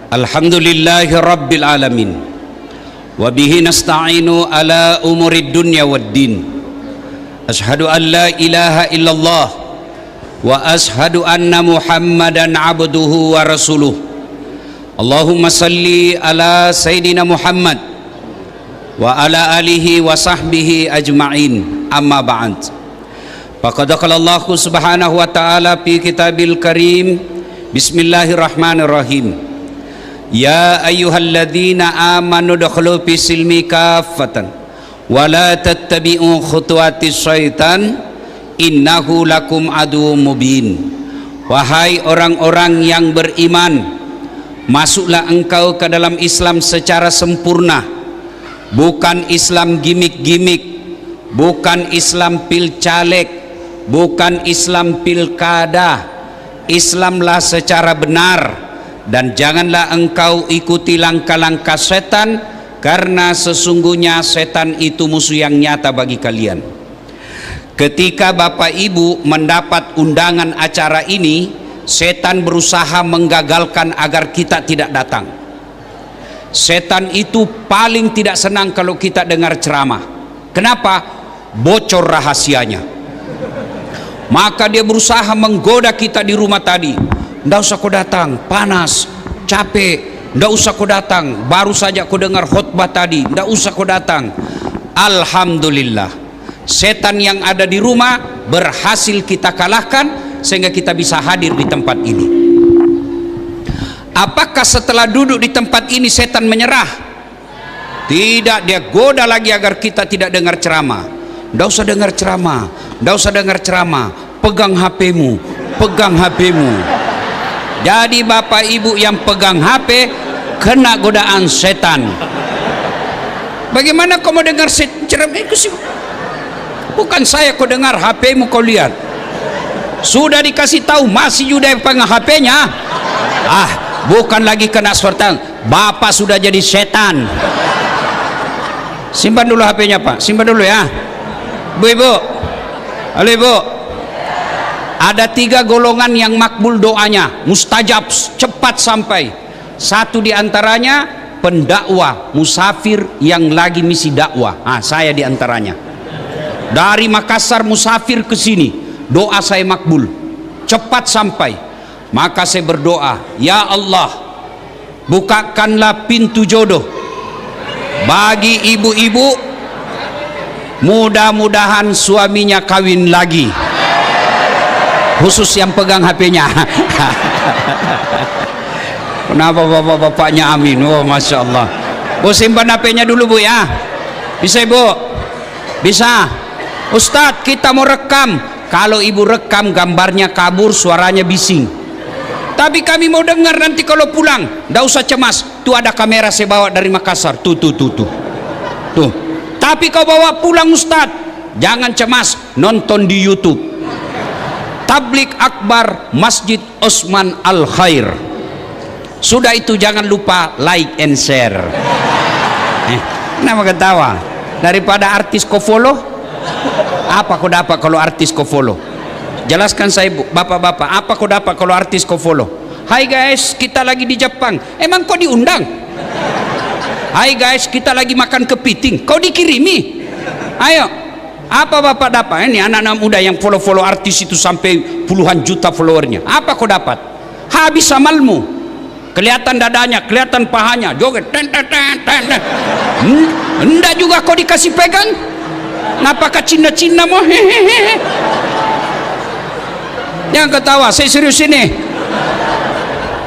Alhamdulillahi Rabbil Alamin. Wabihi nasta'inu ala umurid dunya waddin. Ashhadu an la ilaha illallah wa ashhadu anna Muhammadan abduhu wa rasuluh. Allahumma salli ala Sayyidina Muhammad wa ala alihi wa sahbihi ajma'in. Amma ba'd. Faqad qala Allah subhanahu wa ta'ala fi kitabil karim. Bismillahirrahmanirrahim. Ya ayyuhalladzina amanu dukhulu fi silmi kaffatan wa la tattabi'u khutuwatis syaitan innahu lakum aduwwum mubin. Wahai orang-orang yang beriman, masuklah engkau ke dalam Islam secara sempurna, bukan Islam gimik-gimik, bukan Islam pil caleg, bukan Islam pilkada. Islamlah secara benar. Dan janganlah engkau ikuti langkah-langkah setan, karena sesungguhnya setan itu musuh yang nyata bagi kalian. Ketika Bapak Ibu mendapat undangan acara ini, setan berusaha menggagalkan agar kita tidak datang. Setan itu paling tidak senang kalau kita dengar ceramah. Kenapa? Bocor rahasianya. Maka dia berusaha menggoda kita di rumah tadi. Nggak usah kau datang, panas, capek. Nggak usah kau datang, baru saja kau dengar khutbah tadi. Nggak usah kau datang. Alhamdulillah, setan yang ada di rumah berhasil kita kalahkan sehingga kita bisa hadir di tempat ini. Apakah setelah duduk di tempat ini setan menyerah? Tidak, dia goda lagi agar kita tidak dengar ceramah. Nggak usah dengar ceramah, nggak usah dengar ceramah. Pegang HP-mu, pegang HP-mu. Jadi Bapak Ibu yang pegang HP kena godaan setan. Bagaimana kau mau dengar ceramah itu sih? Bukan saya kau dengar, HP-mu kau lihat. Sudah dikasih tahu masih juga pegang HP-nya. Bukan lagi kena setan. Bapak sudah jadi setan. Simpan dulu HP-nya Pak, simpan dulu ya. Bu Ibu, halo Ibu. Ada 3 golongan yang makbul doanya, mustajab, cepat sampai. Satu diantaranya pendakwah, musafir yang lagi misi dakwah. Saya diantaranya. Dari Makassar musafir ke sini, doa saya makbul, cepat sampai. Maka saya berdoa, ya Allah, bukakanlah pintu jodoh bagi ibu-ibu, mudah-mudahan suaminya kawin lagi. Khusus yang pegang HP-nya. Kenapa bapak-bapaknya amin? Oh Masya Allah. Bu simpan HP-nya dulu Bu ya. Bisa Ibu? Bisa. Ustadz kita mau rekam. Kalau Ibu rekam gambarnya kabur, suaranya bising. Tapi kami mau dengar nanti kalau pulang. Nggak usah cemas. Tuh ada kamera saya bawa dari Makassar. Tuh. Tapi kau bawa pulang Ustadz, jangan cemas, nonton di YouTube. Tablik Akbar Masjid Osman Al Khair. Sudah itu jangan lupa like and share. Kenapa ketawa? Daripada artis kau follow, apa kau dapat kalau artis kau follow? Jelaskan saya Bu, bapak-bapak, apa kau dapat kalau artis kau follow? Hai guys, kita lagi di Jepang. Emang kau diundang? Hai guys, kita lagi makan kepiting. Kau dikirimi? Ayo. Apa bapak dapat? Ini anak-anak muda yang follow artis itu sampai puluhan juta followernya. Apa kau dapat? Habis amalmu. Kelihatan dadanya, kelihatan pahanya, joget. Enggak juga kau dikasih pegang. Napakah Cina-Cina mau? Jangan ketawa, saya serius ini.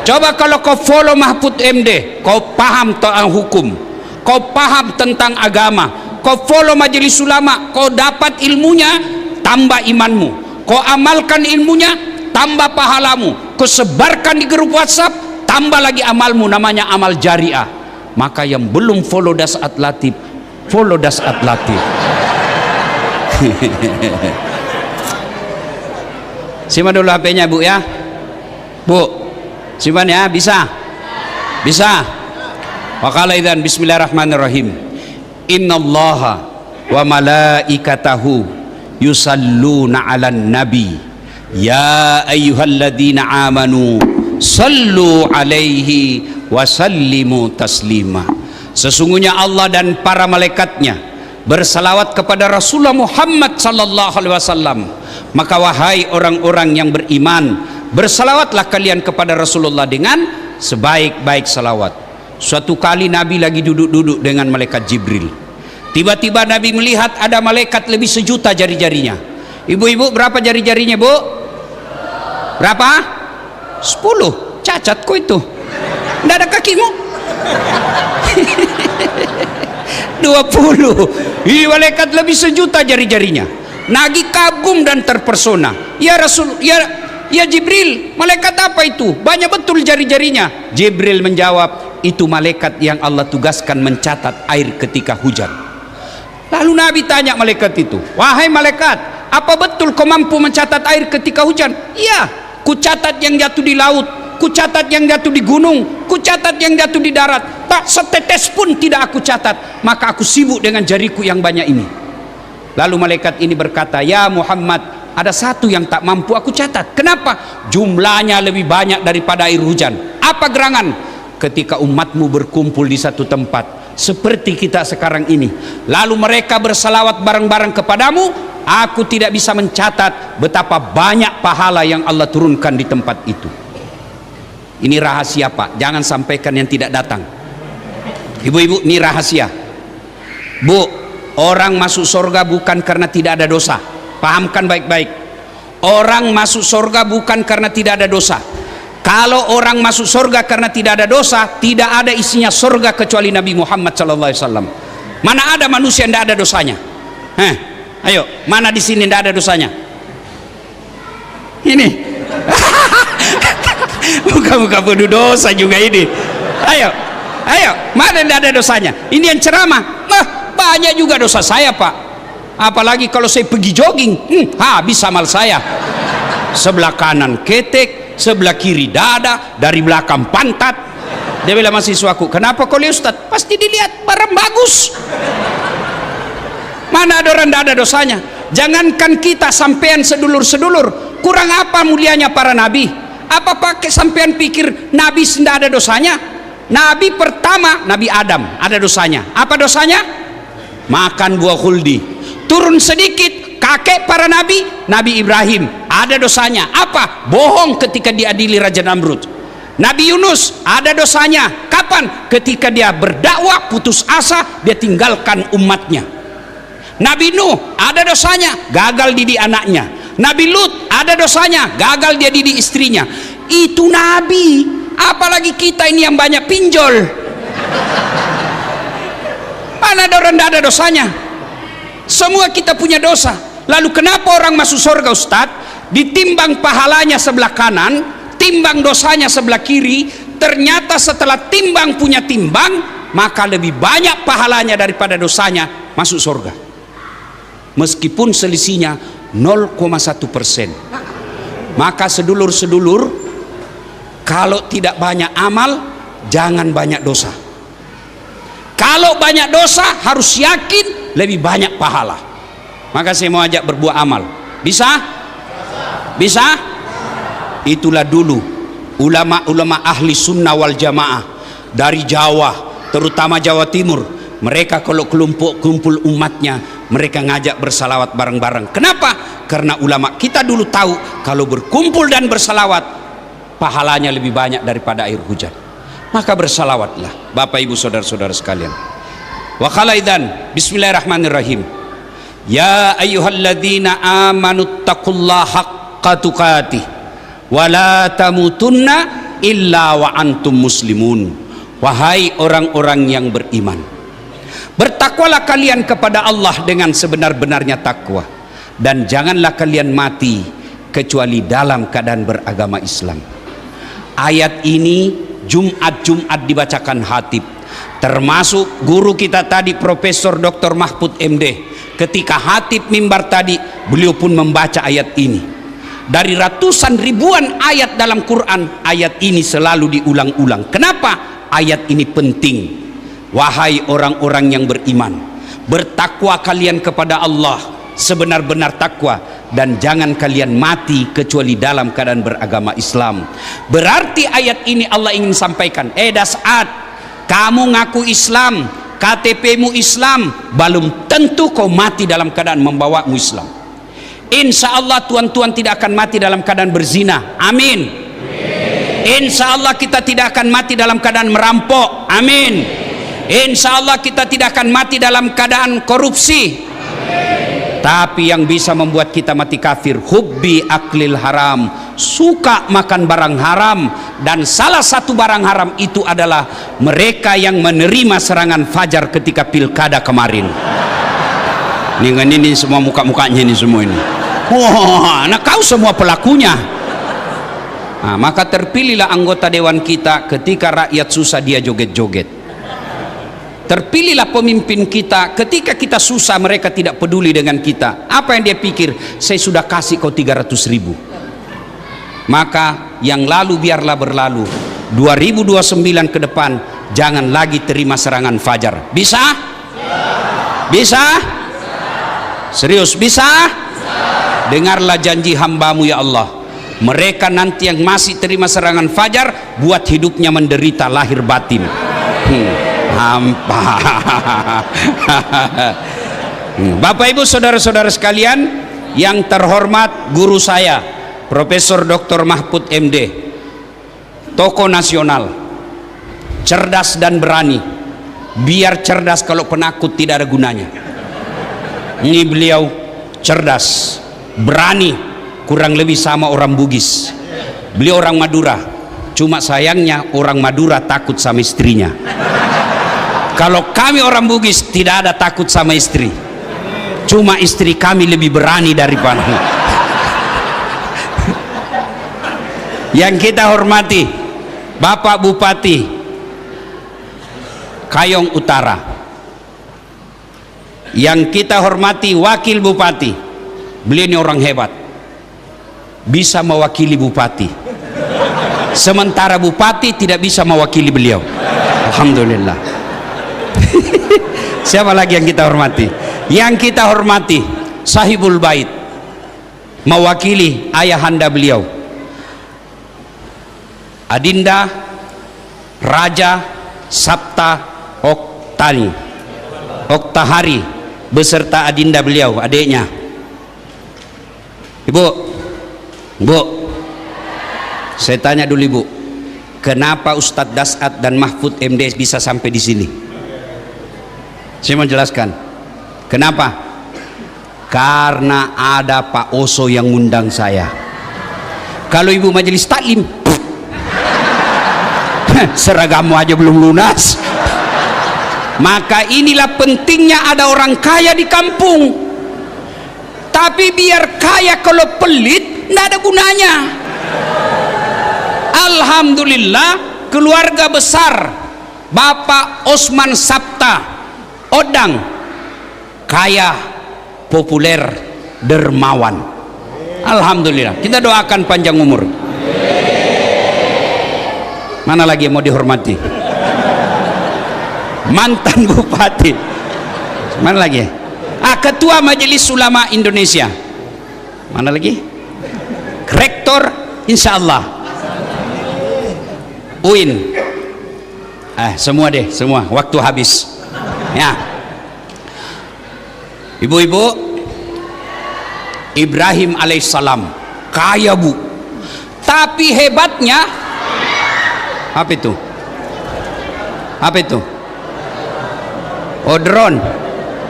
Coba kalau kau follow Mahfud MD, kau paham tentang hukum, kau paham tentang agama. Kau follow majelis ulama, kau dapat ilmunya, tambah imanmu. Kau amalkan ilmunya, tambah pahalamu. Kau sebarkan di grup WhatsApp, tambah lagi amalmu, namanya amal jariah. Maka yang belum follow Dasat Latif, follow Dasat Latif. Simpan dulu HP-nya Bu ya. Bu, simpan ya, bisa? Bisa. Waqala idzan bismillahirrahmanirrahim. Innallaha wa malaikatahu yusalluna 'alan nabi ya ayyuhalladzina amanu sallu alaihi wa sallimu taslima. Sesungguhnya Allah dan para malaikatnya bersalawat kepada Rasulullah Muhammad sallallahu alaihi wasallam. Maka wahai orang-orang yang beriman, bersalawatlah kalian kepada Rasulullah dengan sebaik-baik salawat. Suatu kali Nabi lagi duduk-duduk dengan malaikat Jibril. Tiba-tiba Nabi melihat ada malaikat lebih sejuta jari-jarinya. Ibu-ibu, berapa jari-jarinya, Bu? Berapa? 10. Cacat kok itu. Tidak ada kakimu. 20. Ini malaikat lebih sejuta jari-jarinya. Nabi kagum dan terpersona. Ya Rasul, ya Jibril, malaikat apa itu? Banyak betul jari-jarinya. Jibril menjawab, itu malaikat yang Allah tugaskan mencatat air ketika hujan. Lalu Nabi tanya malaikat itu, wahai malaikat, apa betul kau mampu mencatat air ketika hujan? Iya, ku catat yang jatuh di laut, ku catat yang jatuh di gunung, ku catat yang jatuh di darat. Tak setetes pun tidak aku catat, maka aku sibuk dengan jariku yang banyak ini. Lalu malaikat ini berkata, ya Muhammad, ada satu yang tak mampu aku catat. Kenapa? Jumlahnya lebih banyak daripada air hujan. Apa gerangan? Ketika umatmu berkumpul di satu tempat seperti kita sekarang ini, lalu mereka bersalawat bareng-bareng kepadamu, aku tidak bisa mencatat betapa banyak pahala yang Allah turunkan di tempat itu. Ini rahasia, Pak, jangan sampaikan yang tidak datang. Ibu-ibu, ini rahasia. Bu, orang masuk surga bukan karena tidak ada dosa. Pahamkan baik-baik. Orang masuk surga bukan karena tidak ada dosa. Kalau orang masuk surga karena tidak ada dosa, tidak ada isinya surga kecuali Nabi Muhammad SAW. Mana ada manusia yang tidak ada dosanya? Ayo, mana di sini tidak ada dosanya? Ini. Muka-muka penuh dosa juga ini. Ayo, mana tidak ada dosanya? Ini yang ceramah. Banyak juga dosa saya, Pak. Apalagi kalau saya pergi jogging, habis amal saya. Sebelah kanan ketek, sebelah kiri dada, dari belakang pantat. Dia bilang mahasiswaku, kenapa kau lihat Ustaz? Pasti dilihat barang bagus. Mana ada orang tidak ada dosanya? Jangankan kita, sampean sedulur-sedulur, kurang apa mulianya para nabi? Apa pakai sampean pikir nabi tidak ada dosanya? Nabi pertama, Nabi Adam, ada dosanya. Apa dosanya? Makan buah khuldi. Turun sedikit, kakek para nabi, Nabi Ibrahim, ada dosanya. Apa? Bohong ketika diadili Raja Namrud. Nabi Yunus ada dosanya. Kapan? Ketika dia berdakwah putus asa, dia tinggalkan umatnya. Nabi Nuh ada dosanya, gagal didik anaknya. Nabi Lut ada dosanya, gagal dia didik istrinya. Itu nabi, apalagi kita ini yang banyak pinjol. Mana ada orang tidak ada dosanya? Semua kita punya dosa. Lalu kenapa orang masuk surga, Ustaz? Ditimbang pahalanya sebelah kanan, timbang dosanya sebelah kiri. Ternyata setelah timbang punya timbang, maka lebih banyak pahalanya daripada dosanya, masuk surga. Meskipun selisihnya 0,1%. Maka sedulur-sedulur, kalau tidak banyak amal, jangan banyak dosa. Kalau banyak dosa, harus yakin lebih banyak pahala. Maka saya mau ajak berbuat amal. Bisa? Bisa? Itulah dulu ulama-ulama ahli sunnah wal jamaah dari Jawa, terutama Jawa Timur. Mereka kalau kumpul umatnya, mereka ngajak bersalawat bareng-bareng. Kenapa? Karena ulama kita dulu tahu kalau berkumpul dan bersalawat, pahalanya lebih banyak daripada air hujan. Maka bersalawatlah Bapak Ibu saudara-saudara sekalian. Wa khalaidan, bismillahirrahmanirrahim. Ya ayyuhalladzina amanu taqullaha haqqa tuqatih wa la tamutunna illa wa antum muslimun. Wahai orang-orang yang beriman, bertakwalah kalian kepada Allah dengan sebenar-benarnya takwa, dan janganlah kalian mati kecuali dalam keadaan beragama Islam. Ayat ini Jumat dibacakan khatib, termasuk guru kita tadi Profesor Dr. Mahfud MD. Ketika khatib mimbar tadi, beliau pun membaca ayat ini. Dari ratusan ribuan ayat dalam Quran, ayat ini selalu diulang-ulang. Kenapa? Ayat ini penting. Wahai orang-orang yang beriman, bertakwa kalian kepada Allah sebenar-benar takwa, dan jangan kalian mati kecuali dalam keadaan beragama Islam. Berarti ayat ini Allah ingin sampaikan, saat kamu ngaku Islam, KTP-mu Islam, belum tentu kau mati dalam keadaan membawamu Islam. Insya Allah tuan-tuan tidak akan mati dalam keadaan berzina, amin. Insya Allah kita tidak akan mati dalam keadaan merampok, amin. Insya Allah kita tidak akan mati dalam keadaan korupsi, amin. Tapi yang bisa membuat kita mati kafir, hubbi aklil haram, suka makan barang haram. Dan salah satu barang haram itu adalah mereka yang menerima serangan fajar ketika pilkada kemarin. Ini semua muka-mukanya ini semua ini. Wah, nah kau semua pelakunya. Nah, maka terpilihlah anggota dewan kita ketika rakyat susah dia joget-joget. Terpilihlah pemimpin kita ketika kita susah mereka tidak peduli dengan kita. Apa yang dia pikir? Saya sudah kasih kau 300.000. Maka yang lalu biarlah berlalu. 2029 ke depan jangan lagi terima serangan fajar. Bisa? Bisa? Serius bisa? Dengarlah janji hambamu ya Allah. Mereka nanti yang masih terima serangan fajar buat hidupnya menderita lahir batin. Hampa. Bapak Ibu saudara-saudara sekalian yang terhormat, guru saya Profesor Dr. Mahfud MD, tokoh nasional, cerdas dan berani. Biar cerdas kalau penakut tidak ada gunanya. Ini beliau cerdas, berani, kurang lebih sama orang Bugis. Beliau orang Madura, cuma sayangnya orang Madura takut sama istrinya. Kalau kami orang Bugis tidak ada takut sama istri, cuma istri kami lebih berani daripada. Yang kita hormati Bapak Bupati Kayong Utara, yang kita hormati Wakil Bupati, beliau ini orang hebat, bisa mewakili bupati, sementara bupati tidak bisa mewakili beliau. Alhamdulillah. Siapa lagi yang kita hormati? Yang kita hormati Sahibul Bait, mewakili ayahanda beliau, Adinda Raja Sabta Oktahari beserta adinda beliau, adiknya. Bu, saya tanya dulu Ibu, kenapa Ustadz Dasat dan Mahfud MD bisa sampai di sini? Saya mau jelaskan. Kenapa? Karena ada Pak Oso yang ngundang saya. Kalau Ibu majelis taklim, seragamu aja belum lunas. Maka inilah pentingnya ada orang kaya di kampung. Tapi biar kaya kalau pelit tidak ada gunanya. Alhamdulillah keluarga besar Bapak Osman Sabta Odang kaya, populer, dermawan. Alhamdulillah, kita doakan panjang umur. Mana lagi yang mau dihormati? Mantan bupati. Mana lagi? Ketua Majelis Ulama Indonesia. Mana lagi? Rektor insyaallah UIN. Semua deh, semua. Waktu habis. Ya. Ibu-ibu, Ibrahim alaihissalam kaya Bu, tapi hebatnya apa itu? Apa itu? Oh, drone.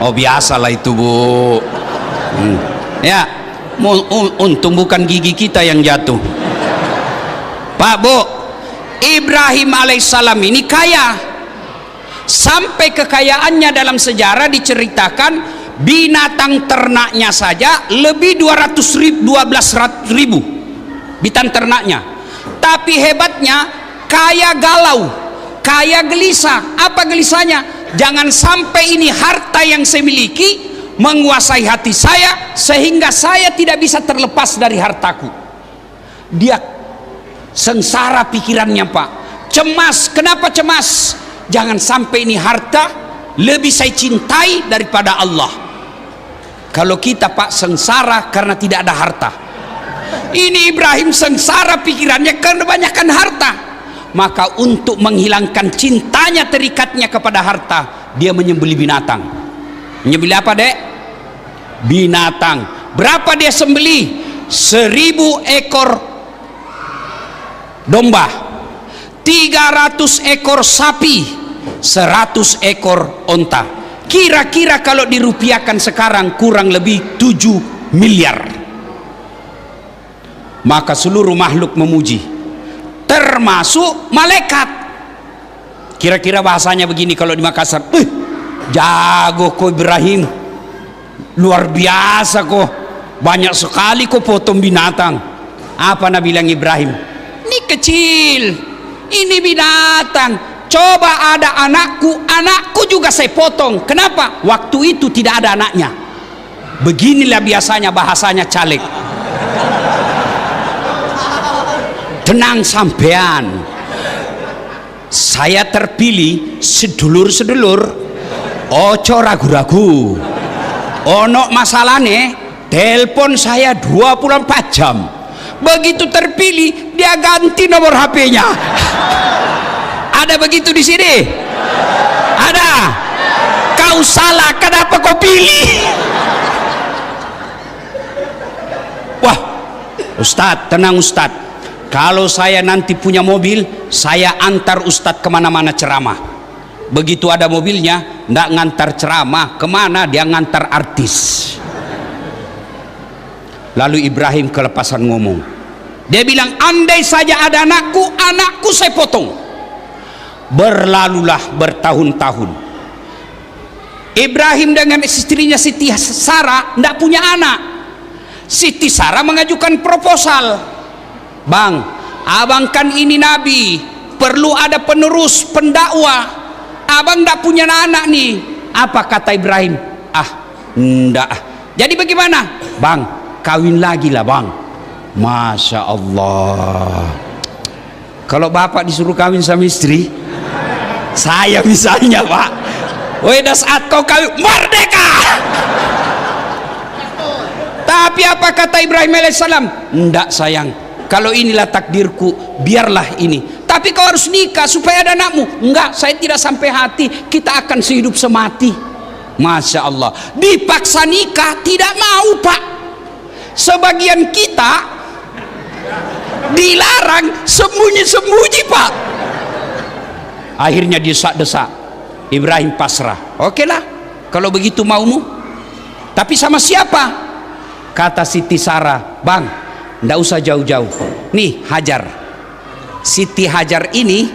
Oh, biasalah itu Bu. Ya, untung bukan gigi kita yang jatuh. Pak Bu, Ibrahim alaihissalam ini kaya. Sampai kekayaannya dalam sejarah diceritakan binatang ternaknya saja lebih 12.000 binatang ternaknya. Tapi hebatnya kaya galau, kaya gelisah. Apa gelisahnya? Jangan sampai ini harta yang saya miliki menguasai hati saya sehingga saya tidak bisa terlepas dari hartaku. Dia sengsara pikirannya Pak, cemas. Kenapa cemas? Jangan sampai ini harta lebih saya cintai daripada Allah. Kalau kita Pak sengsara karena tidak ada harta. Ini Ibrahim sengsara pikirannya karena kebanyakan harta. Maka untuk menghilangkan cintanya, terikatnya kepada harta, dia menyembelih binatang. Menyembelih apa, Dek? Binatang. Berapa dia sembelih? 1000 ekor domba, 300 ekor sapi, 100 ekor onta. Kira-kira kalau dirupiahkan sekarang kurang lebih 7 miliar. Maka seluruh makhluk memuji, termasuk malaikat. Kira-kira bahasanya begini kalau di Makassar, jago kok Ibrahim, luar biasa kok, banyak sekali kok potong binatang. Apa Nabi bilang Ibrahim? Ini kecil, ini binatang. Coba ada anakku juga saya potong. Kenapa? Waktu itu tidak ada anaknya. Beginilah biasanya bahasanya caleg. Tenang sampean, saya terpilih sedulur-sedulur, ojo ragu-ragu. Ono masalahnya, telepon saya 24 jam. Begitu terpilih, dia ganti nomor HP-nya. Ada begitu di sini? Ada. Kau salah, kenapa kau pilih? Wah, Ustadz, tenang Ustadz. Kalau saya nanti punya mobil, saya antar Ustadz kemana-mana ceramah. Begitu ada mobilnya, nggak ngantar ceramah, kemana dia ngantar artis. Lalu Ibrahim kelepasan ngomong. Dia bilang, andai saja ada anakku saya potong. Berlalulah bertahun-tahun. Ibrahim dengan istrinya Siti Sarah tidak punya anak. Siti Sarah mengajukan proposal, Bang, abang kan ini nabi, perlu ada penerus pendakwah, abang tidak punya anak nih. Apa kata Ibrahim? Enggak. Jadi bagaimana? Bang, kawin lagi lah bang. Masya Allah. Kalau bapak disuruh kawin sama istri, saya misalnya Pak, weda saat kau kawin, merdeka. Tapi apa kata Ibrahim alaihissalam? Enggak sayang, kalau inilah takdirku, biarlah ini. Tapi kau harus nikah supaya ada anakmu. Enggak, saya tidak sampai hati, kita akan sehidup semati. Masya Allah, dipaksa nikah tidak mau Pak. Sebagian kita dilarang sembunyi-sembunyi Pak. Akhirnya desak-desak, Ibrahim pasrah. Oke lah, kalau begitu maumu. Tapi sama siapa? Kata Siti Sarah, Bang, ndak usah jauh-jauh. Nih Hajar. Siti Hajar ini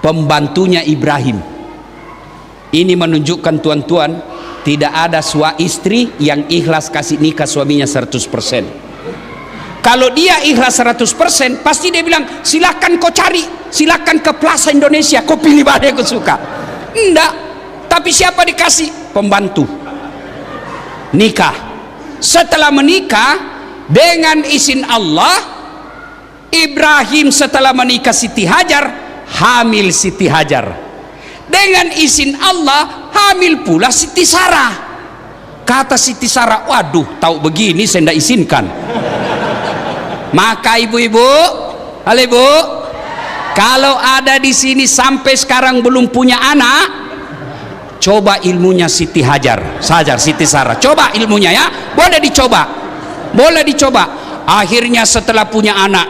pembantunya Ibrahim. Ini menunjukkan tuan-tuan, tidak ada suami istri yang ikhlas kasih nikah suaminya 100%. Kalau dia ikhlas 100%, pasti dia bilang, silakan kau cari, silakan ke Plaza Indonesia, kau pilih mana yang kau suka. Enggak. Tapi siapa dikasih? Pembantu. Nikah. Setelah menikah, dengan izin Allah, Ibrahim setelah menikah Siti Hajar, hamil Siti Hajar. Dengan izin Allah, hamil pula Siti Sarah. Kata Siti Sarah, waduh, tahu begini saya tidak izinkan. Maka ibu-ibu, halo ibu, kalau ada di sini sampai sekarang belum punya anak, coba ilmunya Siti Hajar, Siti Sarah, coba ilmunya ya, boleh dicoba, boleh dicoba. Akhirnya setelah punya anak,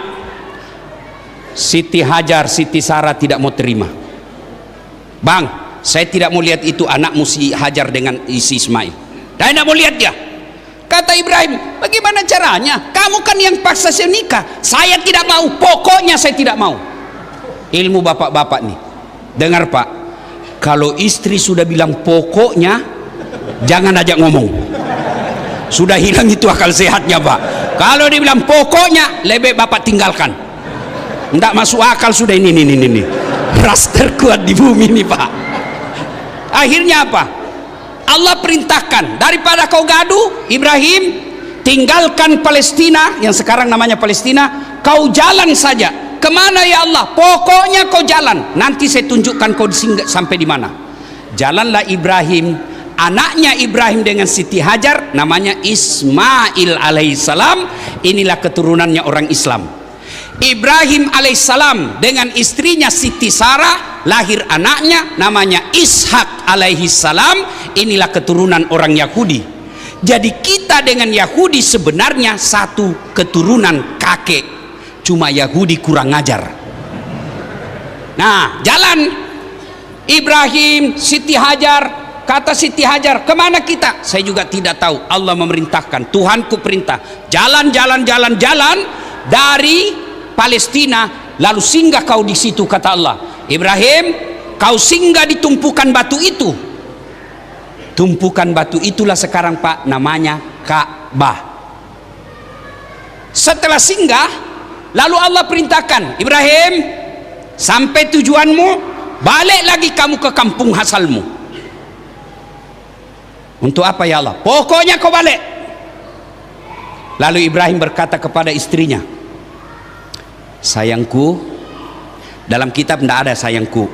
Siti Hajar, Siti Sarah tidak mau terima. Bang, saya tidak mau lihat itu anakmu si Hajar dengan isi Ismail. Saya tidak mau lihat dia. Kata Ibrahim, bagaimana caranya? Kamu kan yang paksa saya nikah. Saya tidak mau, pokoknya saya tidak mau. Ilmu bapak-bapak nih, dengar Pak, kalau istri sudah bilang pokoknya, jangan ajak ngomong. Sudah hilang itu akal sehatnya Pak. Kalau dia bilang pokoknya, lebih bapak tinggalkan. Tidak masuk akal sudah ini. Ras terkuat di bumi ini Pak. Akhirnya apa? Allah perintahkan, daripada kau gaduh, Ibrahim, tinggalkan Palestina, yang sekarang namanya Palestina, kau jalan saja. Kemana ya Allah? Pokoknya kau jalan. Nanti saya tunjukkan kau sampai di mana. Jalanlah Ibrahim, anaknya Ibrahim dengan Siti Hajar namanya Ismail alaihissalam. Inilah keturunannya orang Islam. Ibrahim alaihissalam dengan istrinya Siti Sarah lahir anaknya namanya Ishak alaihissalam. Inilah keturunan orang Yahudi. Jadi kita dengan Yahudi sebenarnya satu keturunan kakek, cuma Yahudi kurang ajar. Nah, jalan Ibrahim, Siti Hajar. Kata Siti Hajar, kemana kita? Saya juga tidak tahu. Allah memerintahkan, Tuhanku perintah, jalan dari Palestina, lalu singgah kau di situ. Kata Allah, Ibrahim, kau singgah di tumpukan batu itu. Tumpukan batu itulah sekarang Pak namanya Ka'bah. Setelah singgah, lalu Allah perintahkan, Ibrahim, sampai tujuanmu, balik lagi kamu ke kampung asalmu. Untuk apa ya Allah? Pokoknya kau balik. Lalu Ibrahim berkata kepada istrinya, sayangku, dalam kitab tidak ada sayangku.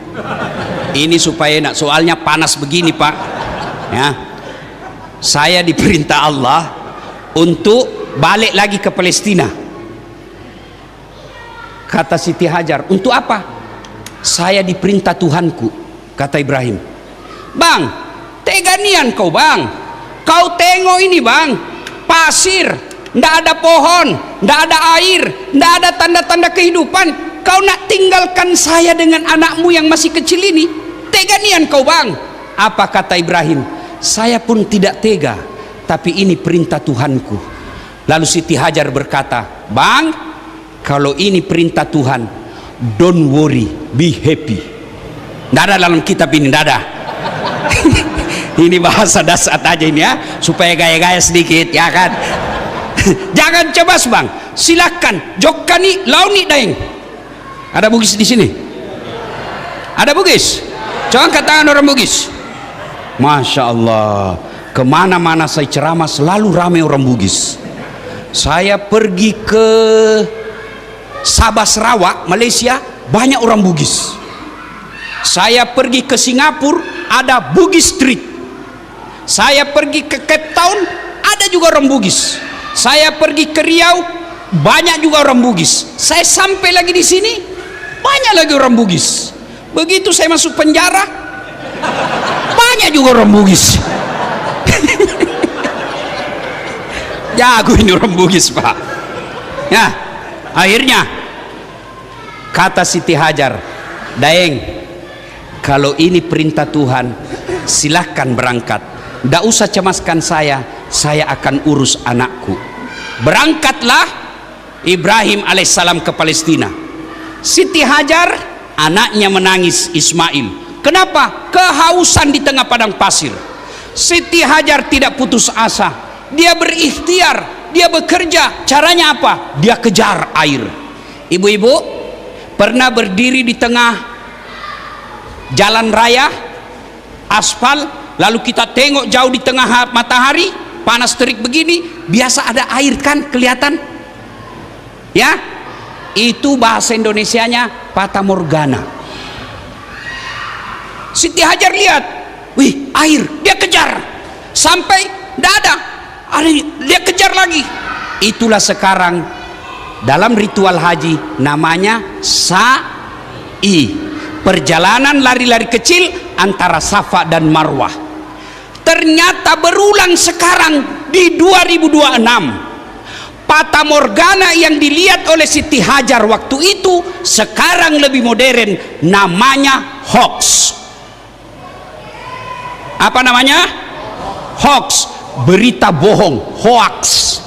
Ini supaya enak, soalnya panas begini Pak ya. Saya diperintah Allah untuk balik lagi ke Palestina. Kata Siti Hajar, untuk apa? Saya diperintah Tuhanku. Kata Ibrahim, Bang, teganian kau Bang, kau tengok ini Bang, pasir, ndak ada pohon, ndak ada air, ndak ada tanda-tanda kehidupan. Kau nak tinggalkan saya dengan anakmu yang masih kecil ini? Teganian kau Bang. Apa kata Ibrahim? Saya pun tidak tega, tapi ini perintah Tuhanku. Lalu Siti Hajar berkata, Bang, kalau ini perintah Tuhan, don't worry, be happy. Ndak ada dalam kitab ini, ndak ada. Ini bahasa dasar aja ini ya, supaya gaya-gaya sedikit ya kan. Jangan cebas Bang, silakan jokani launi daeng. Ada Bugis di sini? Ada Bugis? Coba angkat tangan orang Bugis. Masya Allah, kemana-mana saya ceramah selalu ramai orang Bugis. Saya pergi ke Sabah Sarawak, Malaysia, banyak orang Bugis. Saya pergi ke Singapura, ada Bugis Street. Saya pergi ke Cape Town, ada juga orang Bugis. Saya pergi ke Riau, banyak juga orang Bugis. Saya sampai lagi di sini, banyak lagi orang Bugis. Begitu saya masuk penjara, banyak juga orang Bugis. Jago ini orang Bugis Pak ya. Akhirnya kata Siti Hajar, Daeng, kalau ini perintah Tuhan, silahkan berangkat. Tidak usah cemaskan saya akan urus anakku. Berangkatlah Ibrahim alaihissalam ke Palestina. Siti Hajar, anaknya menangis Ismail. Kenapa? Kehausan di tengah padang pasir. Siti Hajar tidak putus asa. Dia berikhtiar, dia bekerja. Caranya apa? Dia kejar air. Ibu-ibu pernah berdiri di tengah jalan raya aspal, lalu kita tengok jauh di tengah matahari panas terik begini, biasa ada air kan kelihatan ya. Itu bahasa Indonesianya fata morgana. Siti Hajar lihat, wih air, dia kejar sampai tidak ada, dia kejar lagi. Itulah sekarang dalam ritual haji namanya sa'i, perjalanan lari-lari kecil antara Safa dan Marwah. Ternyata berulang sekarang di 2026. Fata morgana yang dilihat oleh Siti Hajar waktu itu sekarang lebih modern, namanya hoax. Apa namanya? Hoax, berita bohong, hoax.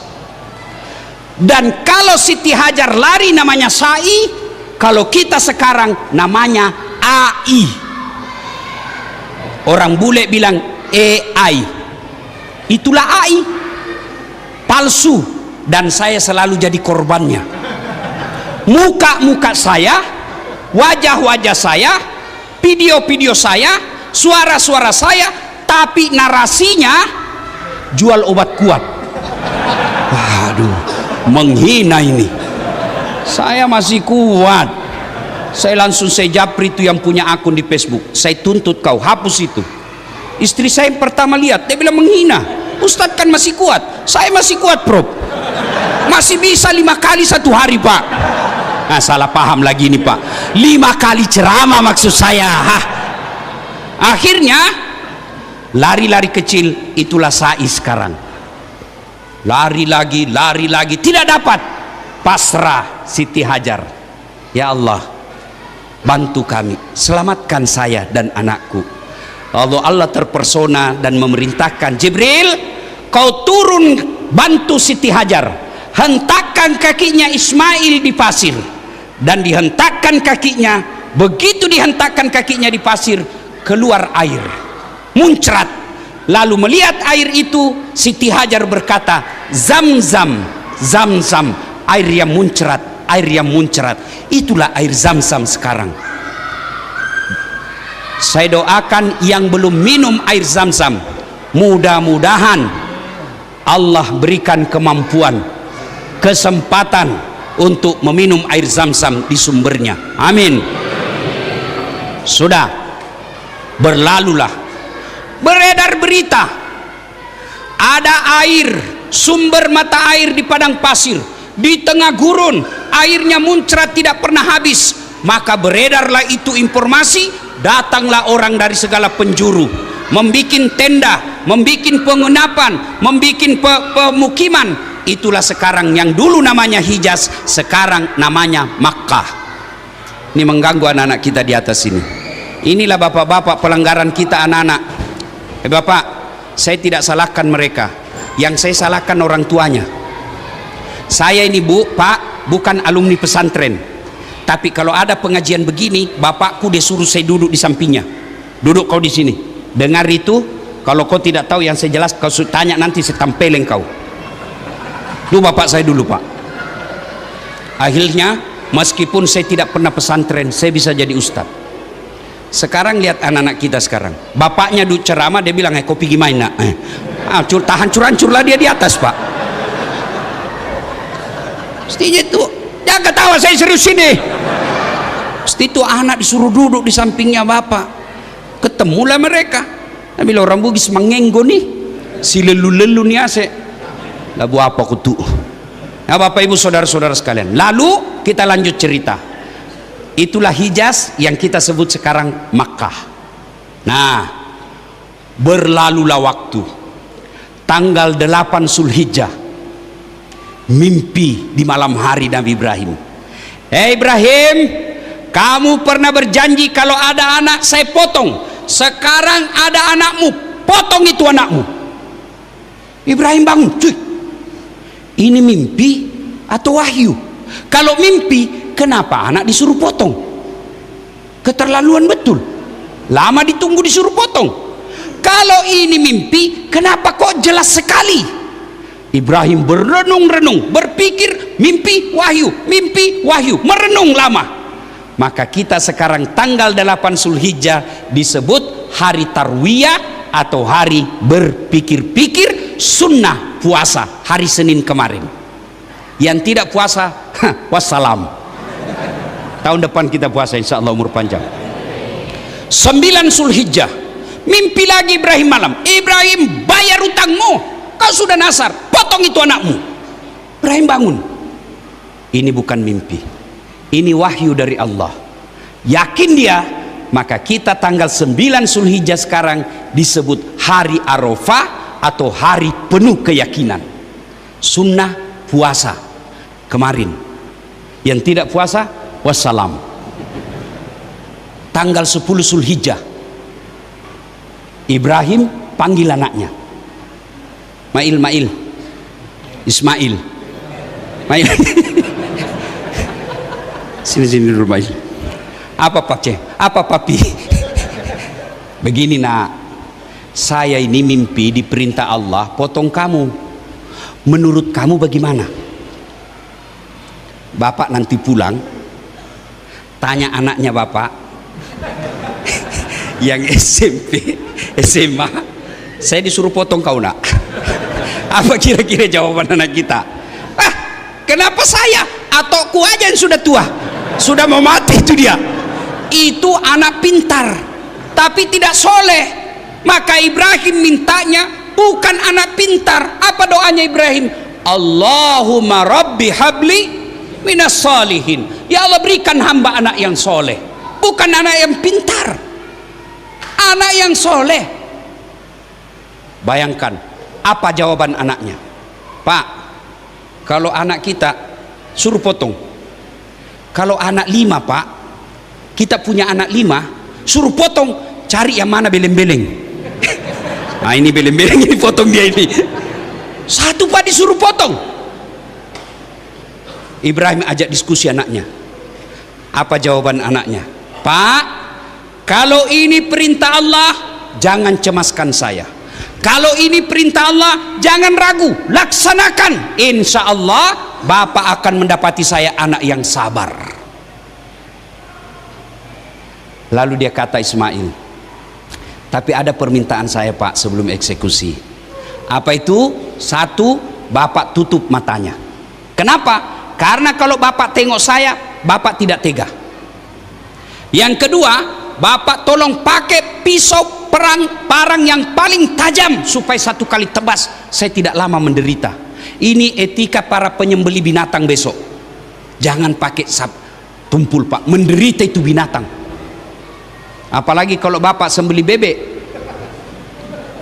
Dan kalau Siti Hajar lari namanya sa'i, kalau kita sekarang namanya AI. Orang bule bilang AI. Itulah AI, palsu, dan saya selalu jadi korbannya. Muka-muka saya, wajah-wajah saya, video-video saya, suara-suara saya, tapi narasinya jual obat kuat. Waduh, menghina ini. Saya masih kuat. Saya langsung saya japri itu yang punya akun di Facebook. Saya tuntut kau, hapus itu. Istri saya yang pertama lihat, dia bilang menghina. Ustadz kan masih kuat, saya masih kuat Prof, masih bisa 5 kali satu hari Pak. Nah, salah paham lagi nih Pak, 5 kali ceramah maksud saya. Akhirnya lari-lari kecil, itulah sai sekarang. Lari lagi, tidak dapat. Pasrah Siti Hajar. Ya Allah, bantu kami, selamatkan saya dan anakku. Lalu Allah terpersona dan memerintahkan, Jibril, kau turun bantu Siti Hajar, hentakkan kakinya Ismail di pasir. Dan dihentakkan kakinya. Begitu dihentakkan kakinya di pasir, keluar air, muncrat. Lalu melihat air itu, Siti Hajar berkata, Zam-zam, Zam-zam, air yang muncrat, air yang muncrat. Itulah air Zam-zam sekarang. Saya doakan yang belum minum air Zam-zam, mudah-mudahan Allah berikan kemampuan, kesempatan untuk meminum air Zam-zam di sumbernya. Amin. Sudah, berlalulah, beredar berita ada air, sumber mata air di padang pasir, di tengah gurun, airnya muncrat tidak pernah habis. Maka beredarlah itu informasi, datanglah orang dari segala penjuru, membikin tenda, membikin penginapan, membikin pemukiman. Itulah sekarang yang dulu namanya Hijaz, sekarang namanya Makkah. Ini mengganggu anak-anak kita di atas ini. Inilah bapak-bapak pelanggaran kita anak-anak. Bapak, saya tidak salahkan mereka, yang saya salahkan orang tuanya. Saya ini Pak, bukan alumni pesantren, tapi kalau ada pengajian begini, bapakku dia suruh saya duduk di sampingnya. Duduk kau di sini, dengar itu. Kalau kau tidak tahu yang saya jelas, kau tanya nanti saya tampelin kau. Dulu bapak saya dulu Pak. Akhirnya meskipun saya tidak pernah pesantren, saya bisa jadi ustadz. Sekarang lihat anak-anak kita sekarang, bapaknya duduk ceramah, dia bilang, kau pergi main nak. Tahan curah-curah dia di atas Pak. Mestinya itu, jangan ketawa, saya serius ini. Mesti itu anak disuruh duduk di sampingnya bapak. Ketemulah mereka. Dia bilang, orang bugis mengenggo nih, si lelu-lelu nih asik. Lalu apa kutu? Nah bapak ibu saudara-saudara sekalian, lalu kita lanjut cerita. Itulah Hijaz yang kita sebut sekarang Makkah. Nah, berlalulah waktu. Tanggal 8 Zulhijjah, mimpi di malam hari Nabi Ibrahim. Ibrahim, kamu pernah berjanji kalau ada anak saya potong. Sekarang ada anakmu, potong itu anakmu. Ibrahim bangun, cuy. Ini mimpi atau wahyu? Kalau mimpi, kenapa anak disuruh potong? Keterlaluan betul. Lama ditunggu disuruh potong. Kalau ini mimpi, kenapa kok jelas sekali? Ibrahim berenung-renung, berpikir mimpi wahyu, merenung lama. Maka kita sekarang tanggal 8 Zulhijjah disebut hari Tarwiyah atau hari berpikir-pikir, sunnah puasa hari Senin kemarin. Yang tidak puasa, wassalam. Tahun depan kita puasa insya Allah umur panjang. 9 Zulhijjah, mimpi lagi Ibrahim malam. Ibrahim, bayar utangmu, kau sudah nasar, potong itu anakmu. Ibrahim bangun. Ini bukan mimpi, ini wahyu dari Allah. Yakin dia, maka kita tanggal 9 Zulhijjah sekarang disebut hari Arafah atau hari penuh keyakinan. Sunnah puasa kemarin. Yang tidak puasa, wassalam. Tanggal 10 Zulhijjah, Ibrahim panggil anaknya, Mail, Ismail, Mail. Sini dulu Mail. Apa Pak Ceh? Apa Papi? Begini nak, saya ini mimpi diperintah Allah potong kamu. Menurut kamu bagaimana? Bapak nanti pulang tanya anaknya bapak yang SMP, SMA, saya disuruh potong kau nak. Apa kira-kira jawaban anak kita? Kenapa saya? Atau ku aja yang sudah tua, sudah mau mati itu dia. Itu anak pintar tapi tidak soleh. Maka Ibrahim mintanya bukan anak pintar. Apa doanya Ibrahim? Allahumma rabbi habli minas salihin. Ya Allah, berikan hamba anak yang soleh, bukan anak yang pintar, anak yang soleh. Bayangkan apa jawaban anaknya. Pak, kalau anak kita suruh potong. Kalau anak 5, Pak, kita punya anak 5, suruh potong, cari yang mana beleng-beleng. Nah ini beleng-beleng, ini potong dia ini. Satu Pak disuruh potong. Ibrahim ajak diskusi anaknya. Apa jawaban anaknya? Pak, kalau ini perintah Allah, jangan cemaskan saya. Kalau ini perintah Allah, jangan ragu, laksanakan. Insya Allah Bapak akan mendapati saya anak yang sabar. Lalu dia kata Ismail, tapi ada permintaan saya Pak sebelum eksekusi. Apa itu? Satu, Bapak tutup matanya. Kenapa? Karena kalau Bapak tengok saya, Bapak tidak tega. Yang kedua, Bapak tolong pakai pisau parang yang paling tajam supaya satu kali tebas saya tidak lama menderita. Ini etika para penyembelih binatang besok. Jangan pakai tumpul Pak, menderita itu binatang. Apalagi kalau Bapak sembelih bebek.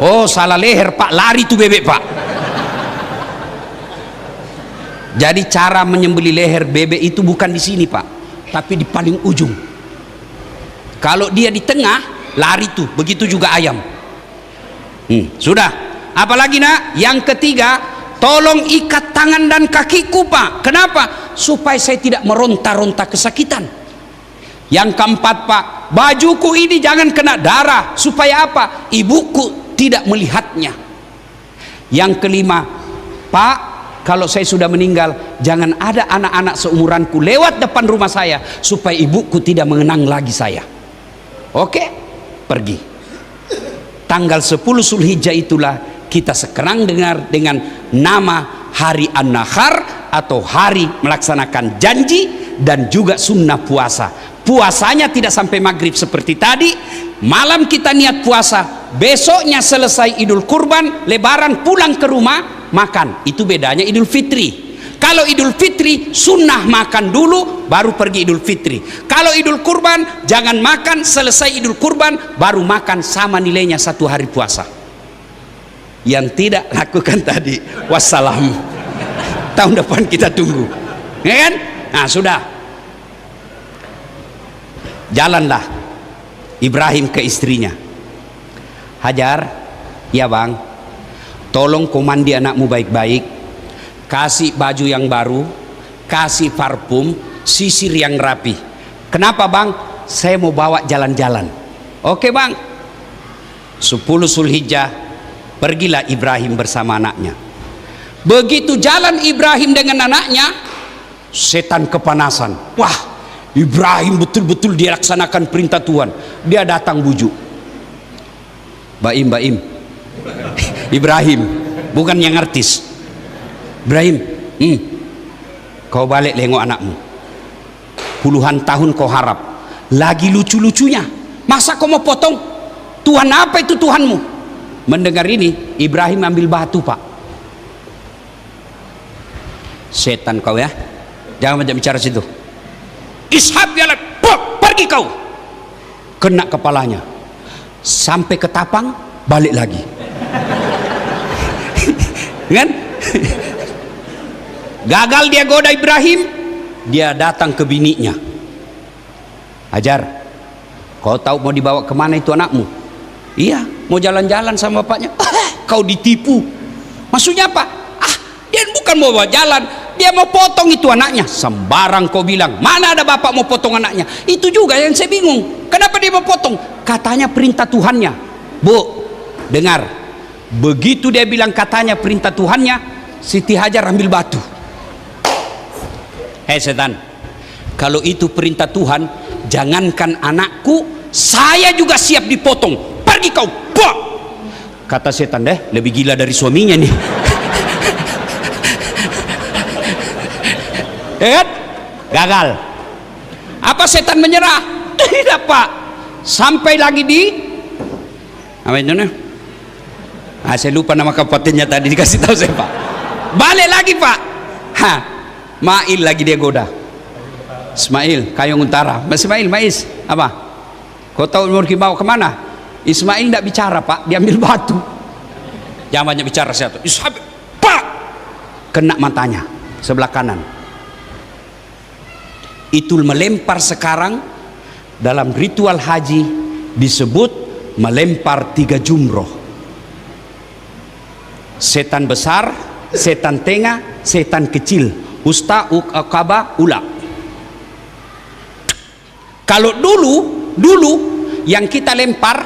Oh salah leher Pak, lari tuh bebek Pak. Jadi cara menyembelih leher bebek itu bukan di sini Pak, tapi di paling ujung. Kalau dia di tengah, lari tuh. Begitu juga ayam. Sudah. Apalagi nak? Yang ketiga, tolong ikat tangan dan kakiku Pak. Kenapa? Supaya saya tidak meronta-ronta kesakitan. Yang keempat Pak, bajuku ini jangan kena darah. Supaya apa? Ibuku tidak melihatnya. Yang kelima, Pak, kalau saya sudah meninggal, jangan ada anak-anak seumuranku lewat depan rumah saya, supaya ibuku tidak mengenang lagi saya. Oke, pergi. Tanggal 10 Zulhijjah itulah kita sekarang dengar dengan nama Hari An-Nahar atau hari melaksanakan janji dan juga sunnah puasa. Puasanya tidak sampai maghrib seperti tadi. Malam kita niat puasa, besoknya selesai Idul Kurban, Lebaran pulang ke rumah makan. Itu bedanya Idul Fitri. Kalau Idul Fitri sunnah makan dulu baru pergi Idul Fitri. Kalau Idul Kurban jangan makan, selesai Idul Kurban baru makan, sama nilainya 1 hari puasa. Yang tidak lakukan tadi, wassalam. Tahun depan kita tunggu, ya kan? Nah sudah, jalanlah Ibrahim ke istrinya. Hajar, ya bang, tolong komandi anakmu baik-baik. Kasih baju yang baru, kasih parfum, sisir yang rapi. Kenapa bang? Saya mau bawa jalan-jalan. Oke bang. 10 Zulhijjah pergilah Ibrahim bersama anaknya. Begitu jalan Ibrahim dengan anaknya, setan kepanasan. Wah, Ibrahim betul-betul dia laksanakan perintah Tuhan. Dia datang bujuk. Baim Ibrahim, bukan yang artis. Ibrahim, kau balik lengok anakmu. Puluhan tahun kau harap, lagi lucu-lucunya. Masa kau mau potong? Tuhan apa itu Tuhanmu? Mendengar ini, Ibrahim ambil batu Pak. Setan kau ya, jangan banyak bicara situ. Ishab ya, pergi kau. Kena kepalanya. Sampai ke tapang, balik lagi. Kan? Gagal dia goda Ibrahim, dia datang ke bininya. Hajar, kau tahu mau dibawa kemana itu anakmu? Iya, mau jalan-jalan sama bapaknya. Kau ditipu. Maksudnya apa? Dia bukan mau bawa jalan, dia mau potong itu anaknya. Sembarang kau bilang, mana ada bapak mau potong anaknya? Itu juga yang saya bingung. Kenapa dia mau potong? Katanya perintah Tuhannya. Bu, dengar. Begitu dia bilang katanya perintah Tuhannya, Siti Hajar ambil batu. Hei setan, kalau itu perintah Tuhan, jangankan anakku, saya juga siap dipotong. Pergi kau. Bah! Kata setan, deh lebih gila dari suaminya nih. Ya kan? Gagal. Apa setan menyerah? Tidak Pak. Sampai lagi di Apa itu nih? Saya lupa nama kabupatennya tadi, dikasih tahu saya Pak. Balik lagi Pak. Mail lagi dia goda. Ismail, Kayong Utara. Mas Ismail, Mais, apa? Kau tahu umur bawa kemana? Ismail tidak bicara Pak, dia ambil batu. Jangan banyak bicara satu. Pak, kena matanya sebelah kanan. Itu melempar sekarang dalam ritual haji disebut melempar 3 jumroh. Setan besar, setan tengah, setan kecil. Usta, Uqabah, Ula. Kalau dulu yang kita lempar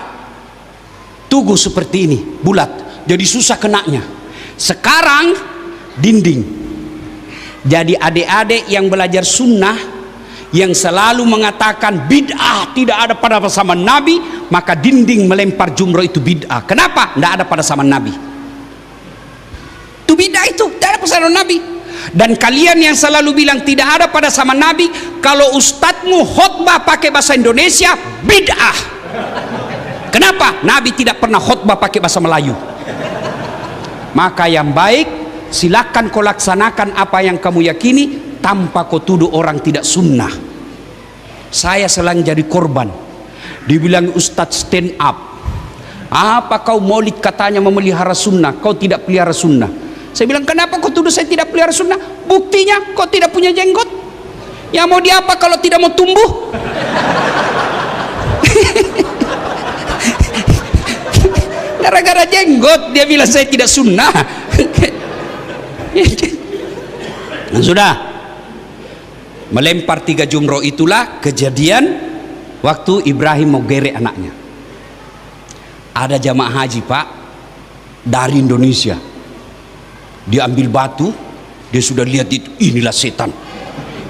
tugu seperti ini, bulat, jadi susah kenanya. Sekarang dinding. Jadi adik-adik yang belajar sunnah, yang selalu mengatakan bid'ah tidak ada pada zaman Nabi, maka dinding melempar jumroh itu bid'ah. Kenapa? Tidak ada pada zaman Nabi. Itu bid'ah, itu tidak ada pada zaman Nabi. Dan kalian yang selalu bilang tidak ada pada zaman Nabi, kalau ustadzmu khutbah pakai bahasa Indonesia, bid'ah. Kenapa? Nabi tidak pernah khutbah pakai bahasa Melayu. Maka yang baik, silakan kau laksanakan apa yang kamu yakini tanpa kau tuduh orang tidak sunnah. Saya selalu jadi korban, dibilang ustadz stand up. Apa kau maulid katanya memelihara sunnah, kau tidak pelihara sunnah. Saya bilang, kenapa kau tuduh saya tidak pelihara sunnah? Buktinya kau tidak punya jenggot. Ya mau diapa kalau tidak mau tumbuh? Gara-gara jenggot dia bilang saya tidak sunnah. Nah, sudah melempar 3 jumroh itulah kejadian waktu Ibrahim mau gerek anaknya. Ada jamaah haji Pak dari Indonesia, dia ambil batu, dia sudah lihat itu, inilah setan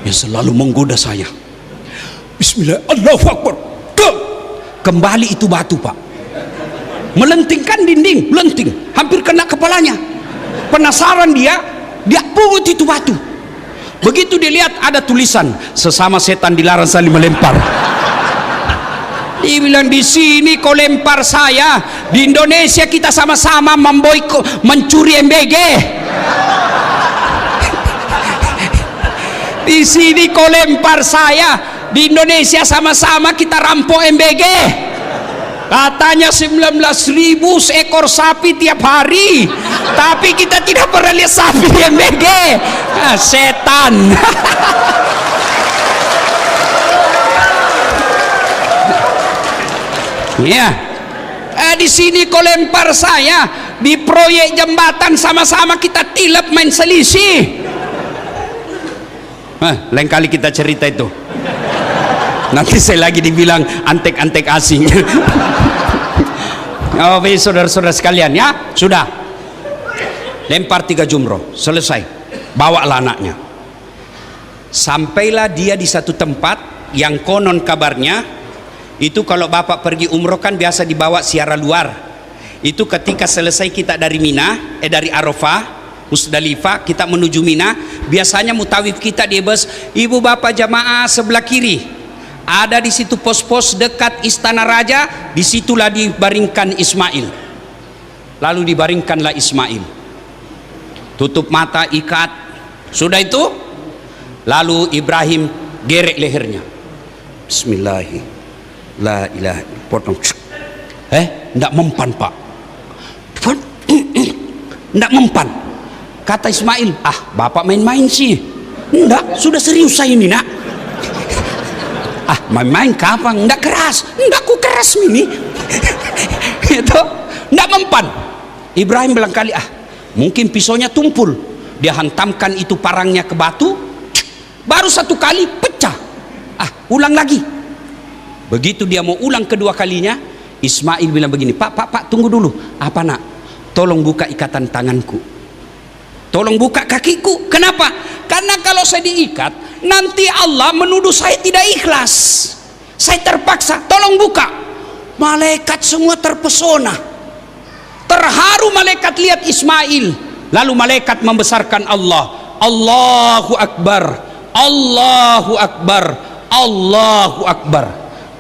yang selalu menggoda saya. Bismillah, Allahu Akbar. Kembali itu batu Pak, melentingkan dinding, melenting, hampir kena kepalanya. Penasaran dia pungut itu batu. Begitu dia lihat ada tulisan, sesama setan dilarang saling melempar. Dia bilang, di sini kau lempar saya, di Indonesia kita sama-sama mencuri MBG. Di sini kau lempar saya, di Indonesia sama-sama kita rampok MBG. Katanya 19.000 seekor sapi tiap hari, tapi kita tidak pernah lihat sapi MBG. Setan. Ya, di sini kau lempar saya, di proyek jembatan sama-sama kita tilap main selisih. Lain kali kita cerita itu. Nanti saya lagi dibilang antek-antek asing. Oh, saudara-saudara sekalian, ya sudah. Lempar 3 jumroh, selesai. Bawalah anaknya. Sampailah dia di satu tempat yang konon kabarnya itu kalau bapak pergi umroh kan biasa dibawa siara luar. Itu ketika selesai kita dari Mina, dari Arafah, Musdalifah, kita menuju Mina, biasanya mutawif kita di bus, ibu bapak jamaah sebelah kiri. Ada di situ pos-pos dekat Istana Raja, disitulah dibaringkan Ismail. Lalu dibaringkanlah Ismail. Tutup mata, ikat. Sudah itu, lalu Ibrahim gerek lehernya. Bismillahirrahmanirrahim. La ilaha illallah. Potong. Enggak mempan Pak. Enggak mempan. Kata Ismail, bapak main-main sih. Enggak, sudah serius saya ini nak. Main-main kapan? Enggak keras. Enggak ku keras ini. Itu enggak mempan. Ibrahim bilang kali, mungkin pisaunya tumpul. Dia hantamkan itu parangnya ke batu, baru 1 kali pecah. Ulang lagi. Begitu dia mau ulang kedua kalinya, Ismail bilang begini, Pak, tunggu dulu. Apa nak? Tolong buka ikatan tanganku. Tolong buka kakiku. Kenapa? Karena kalau saya diikat, nanti Allah menuduh saya tidak ikhlas. Saya terpaksa. Tolong buka. Malaikat semua terpesona. Terharu malaikat lihat Ismail. Lalu malaikat membesarkan Allah. Allahu Akbar. Allahu Akbar. Allahu Akbar.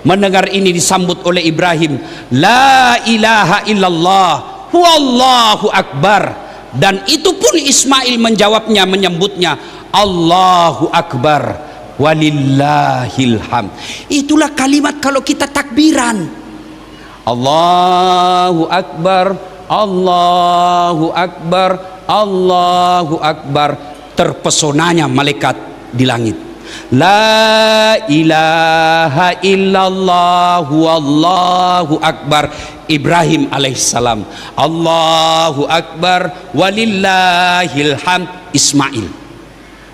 mendengar ini disambut oleh Ibrahim, la ilaha illallah huwallahu akbar. Dan itu pun Ismail menjawabnya, menyebutnya Allahu akbar walillahil hamd. Itulah kalimat kalau kita takbiran, Allahu akbar, Allahu akbar, Allahu akbar. Terpesonanya malaikat di langit. La ilaha illallah wallahu akbar. Ibrahim alaihissalam, Allahu akbar walillahil hamd. Ismail.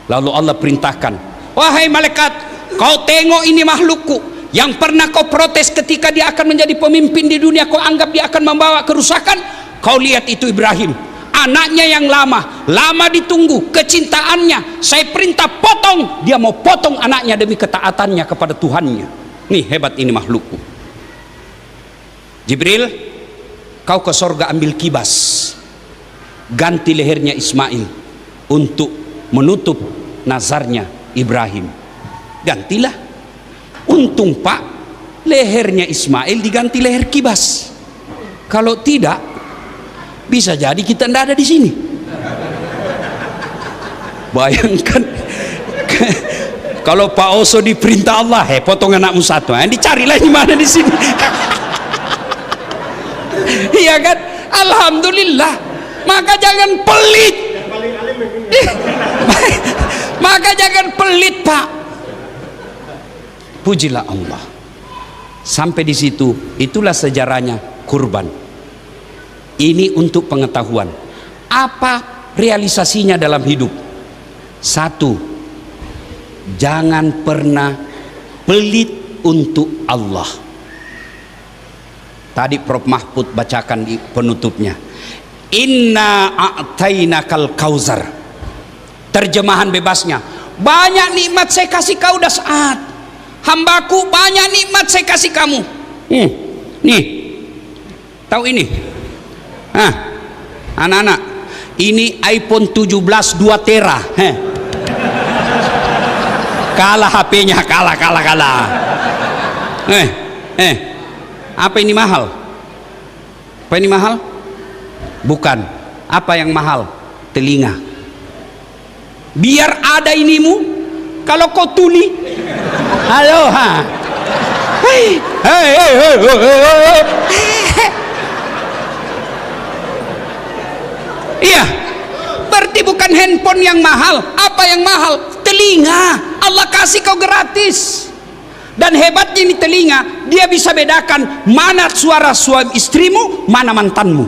Lalu Allah perintahkan, wahai malaikat, kau tengok ini makhlukku yang pernah kau protes ketika dia akan menjadi pemimpin di dunia, kau anggap dia akan membawa kerusakan. Kau lihat itu Ibrahim, anaknya yang lama ditunggu, kecintaannya, saya perintah potong, dia mau potong anaknya demi ketaatannya kepada Tuhannya. Nih hebat ini makhlukku. Jibril, kau ke sorga ambil kibas, ganti lehernya Ismail untuk menutup nazarnya Ibrahim. Gantilah. Untung Pak, lehernya Ismail diganti leher kibas. Kalau tidak, bisa jadi kita tidak ada di sini. Bayangkan kalau Pak Oso diperintah Allah, potong anakmu satu, dicarilah di mana di sini. Iya kan? Alhamdulillah. Maka jangan pelit. Maka jangan pelit Pak. Pujilah Allah. Sampai di situ, itulah sejarahnya kurban. Ini untuk pengetahuan. Apa realisasinya dalam hidup? Satu, jangan pernah pelit untuk Allah. Tadi Prof Mahfud bacakan di penutupnya, inna a'tainakal kausar. Terjemahan bebasnya, banyak nikmat saya kasih kau dah saat. Hambaku, banyak nikmat saya kasih kamu. Nih, tahu ini? Anak-anak, ini iPhone 17 2 tera. Kalah HP-nya, kalah. Apa ini mahal? Apa ini mahal? Bukan. Apa yang mahal? Telinga. Biar ada inimu, kalau kau tuli, halo hey. Iya, berarti bukan handphone yang mahal. Apa yang mahal? Telinga. Allah kasih kau gratis. Dan hebatnya ini telinga, dia bisa bedakan mana suara suami istrimu, mana mantanmu.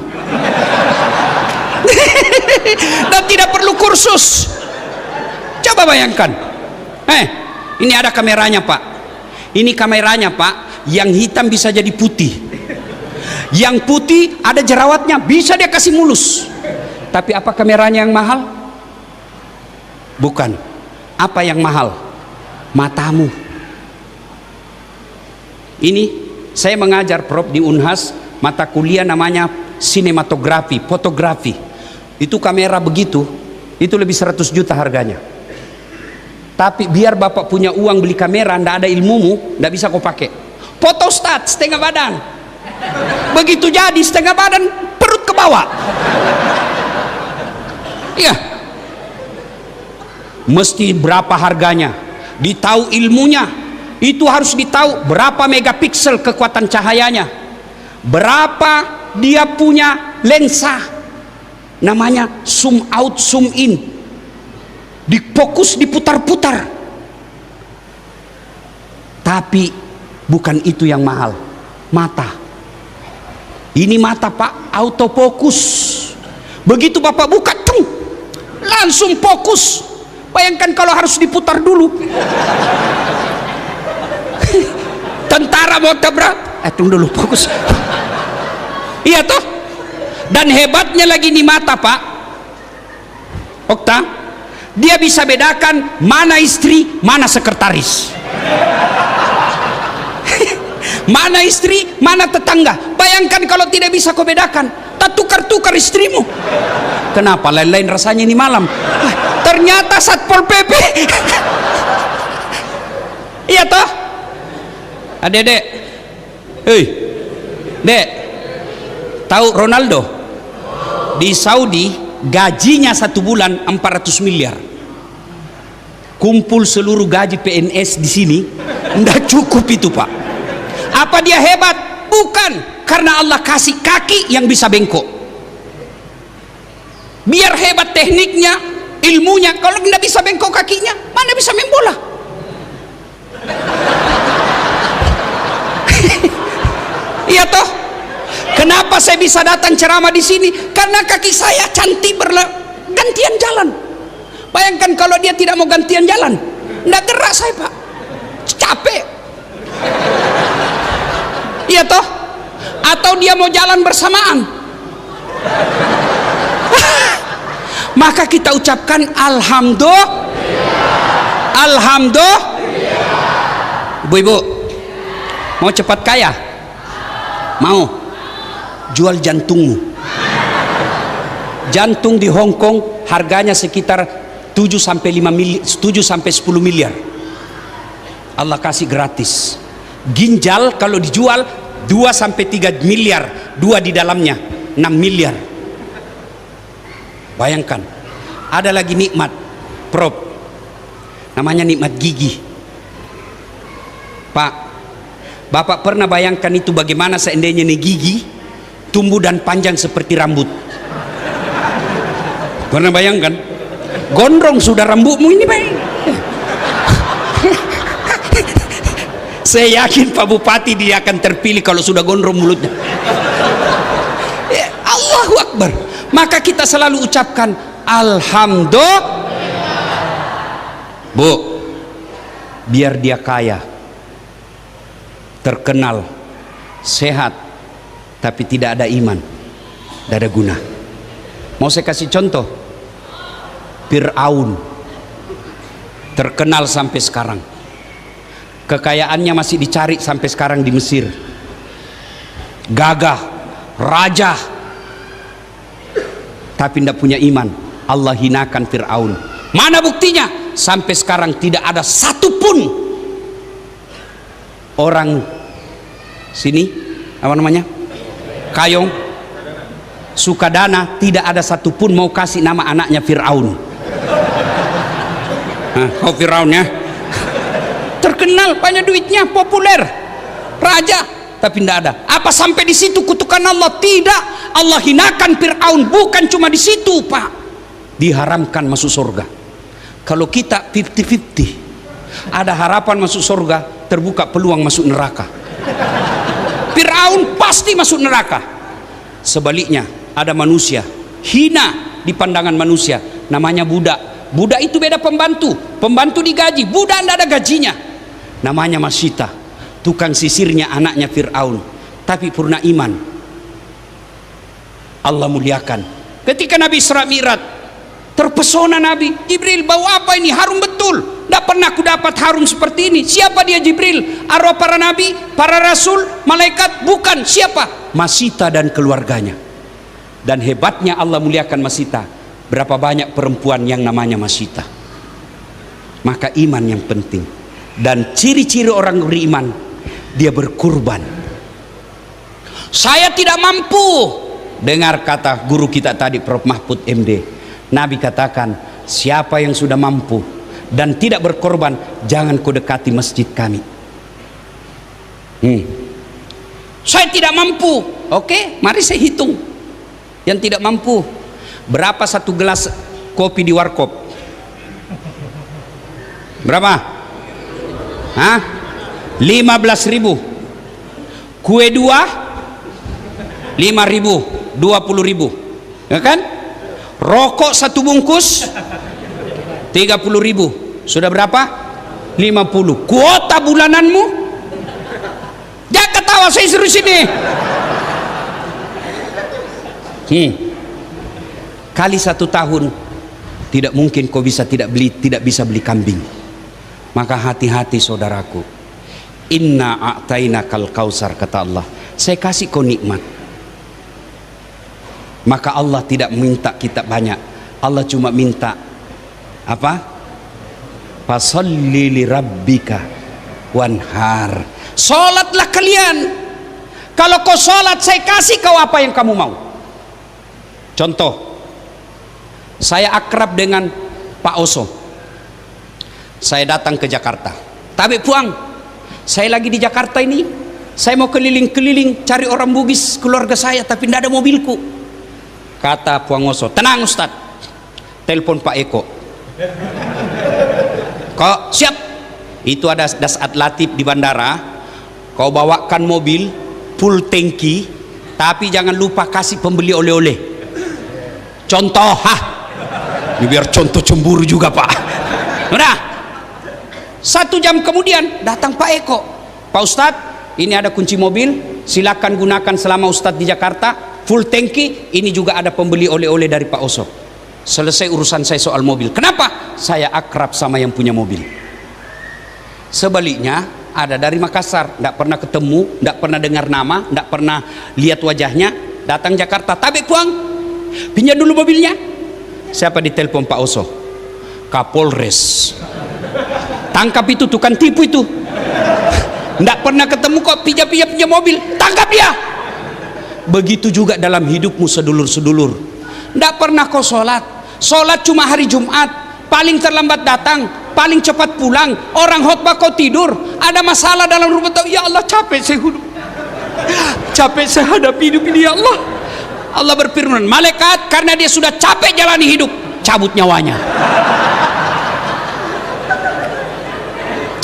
Dan tidak perlu kursus. Coba bayangkan. Ini ada kameranya Pak. Ini kameranya Pak, yang hitam bisa jadi putih. Yang putih ada jerawatnya, bisa dia kasih mulus. Tapi apa kameranya yang mahal? Bukan. Apa yang mahal? Matamu. Ini saya mengajar Prof di Unhas, mata kuliah namanya sinematografi, fotografi. Itu kamera begitu, itu lebih 100 juta harganya. Tapi biar Bapak punya uang beli kamera, ndak ada ilmumu, ndak bisa kau pakai. Photostat setengah badan. Begitu jadi setengah badan, perut ke bawah. Iya. Mesti berapa harganya? Ditahu ilmunya. Itu harus ditahu berapa megapiksel kekuatan cahayanya, berapa dia punya lensa, namanya zoom out zoom in, difokus diputar-putar. Tapi bukan itu yang mahal. Mata. Ini mata Pak, autofokus. Begitu Bapak buka, langsung fokus. Bayangkan kalau harus diputar dulu. Tentara mau tabrak, tunggu dulu, fokus. Iya toh. Dan hebatnya lagi di mata Pak Okta, dia bisa bedakan mana istri, mana sekretaris. Mana istri, mana tetangga. Bayangkan kalau tidak bisa kau bedakan, tak tukar-tukar istrimu. Kenapa lain-lain rasanya ini malam? Ternyata Satpol PP. Iya toh. Adek-dek, hei, dek, tahu Ronaldo? Di Saudi gajinya 1 bulan 400 miliar. Kumpul seluruh gaji PNS di sini, ndak cukup itu pak. Apa dia hebat? Bukan, karena Allah kasih kaki yang bisa bengkok. Biar hebat tekniknya, ilmunya, kalau ndak bisa bengkok kakinya, mana bisa main bola? Iya toh? Kenapa saya bisa datang ceramah di sini? Karena kaki saya cantik gantian jalan. Bayangkan kalau dia tidak mau gantian jalan, nggak gerak saya pak, capek. Iya toh? Atau dia mau jalan bersamaan, maka kita ucapkan alhamdulillah. Alhamdulillah. Ibu-ibu, mau cepat kaya? Mau? Jual jantungmu. Jantung di Hong Kong harganya sekitar 7 sampai 10 miliar. Allah kasih gratis. Ginjal kalau dijual 2 sampai 3 miliar, 2 di dalamnya 6 miliar. Bayangkan, ada lagi nikmat, Prof, namanya nikmat gigi. Pak, Bapak pernah bayangkan itu bagaimana seandainya nih gigi tumbuh dan panjang seperti rambut? Pernah bayangkan? Gondrong sudah rambutmu ini baik. Saya yakin Pak Bupati dia akan terpilih kalau sudah gondrong mulutnya. Allahu Akbar. Maka kita selalu ucapkan alhamdulillah. Bu, biar dia kaya, terkenal, sehat, tapi tidak ada iman, tidak ada guna. Mau saya kasih contoh? Fir'aun terkenal sampai sekarang, kekayaannya masih dicari sampai sekarang di Mesir. Gagah, raja, tapi tidak punya iman. Allah hinakan Fir'aun. Mana buktinya? Sampai sekarang tidak ada satupun orang sini, apa namanya, Kayong, Sukadana, tidak ada satupun mau kasih nama anaknya Fir'aun. Oh Fir'aun ya, terkenal, banyak duitnya, populer, raja, tapi tidak ada. Apa sampai di situ kutukan Allah? Tidak. Allah hinakan Fir'aun. Bukan cuma di situ pak, diharamkan masuk surga. Kalau kita 50-50, ada harapan masuk surga, terbuka peluang masuk neraka. Fir'aun pasti masuk neraka. Sebaliknya ada manusia hina di pandangan manusia, namanya budak. Budak itu beda pembantu, pembantu digaji, budak tidak ada gajinya. Namanya Masita, tukang sisirnya anaknya Fir'aun, tapi purna iman. Allah muliakan. Ketika Nabi Isra Mi'raj, terpesona Nabi. Jibril, bau apa ini? Harum betul. Tidak pernah aku dapat harum seperti ini. Siapa dia Jibril? Arwah para nabi, para rasul, malaikat? Bukan. Siapa? Masita dan keluarganya. Dan hebatnya Allah muliakan Masita. Berapa banyak perempuan yang namanya Masita. Maka iman yang penting. Dan ciri-ciri orang beriman, dia berkurban. Saya tidak mampu. Dengar kata guru kita tadi, Prof Mahfud MD. Nabi katakan, siapa yang sudah mampu dan tidak berkorban, jangan kau dekati masjid kami. Saya tidak mampu. Oke, mari saya hitung. Yang tidak mampu, berapa satu gelas kopi di warkop? Berapa? Hah? 15.000. Kue 2 5.000, 20.000, ya kan? Rokok satu bungkus 30.000. Sudah berapa? 50. Kuota bulananmu? Jangan ketawa, saya serius ini. Kali 1 tahun tidak mungkin kau tidak bisa beli kambing. Maka hati-hati saudaraku. Inna a'tainakal kausar, kata Allah. Saya kasih kau nikmat. Maka Allah tidak minta kita banyak. Allah cuma minta apa? Fasalli li rabbika wanhar. Sholatlah kalian. Kalau kau sholat, saya kasih kau apa yang kamu mau. Contoh, saya akrab dengan Pak Oso. Saya datang ke Jakarta. Tapi puang, saya lagi di Jakarta ini, saya mau keliling-keliling cari orang Bugis keluarga saya, tapi tidak ada mobilku. Kata Puang Oso, tenang Ustaz, telepon Pak Eko. Kok siap? Itu ada Dasat Latif di bandara. Kau bawakan mobil full tangki, tapi jangan lupa kasih pembeli oleh-oleh. Contoh, ini biar contoh cemburu juga Pak. Udah. 1 jam kemudian datang Pak Eko. Pak Ustadz, ini ada kunci mobil, silakan gunakan selama Ustadz di Jakarta, full tangki. Ini juga ada pembeli oleh-oleh dari Pak Oso. Selesai urusan saya soal mobil. Kenapa? Saya akrab sama yang punya mobil. Sebaliknya ada dari Makassar, tidak pernah ketemu, tidak pernah dengar nama, tidak pernah lihat wajahnya, datang Jakarta. Tapi puang, pinjam dulu mobilnya. Siapa ditelepon? Pak Oso. Kapolres. Tangkap itu tukang tipu itu. Tidak pernah ketemu kok, pinjam mobil, tangkap dia. Begitu juga dalam hidupmu sedulur-sedulur. Tidak pernah kau sholat. Sholat cuma hari Jumat, paling terlambat datang, paling cepat pulang. Orang khotbah kau tidur. Ada masalah dalam rumah tangga, ya Allah capek saya hidup, capek saya hadapi hidup ini ya Allah. Allah berfirman, malaikat karena dia sudah capek jalani hidup, cabut nyawanya.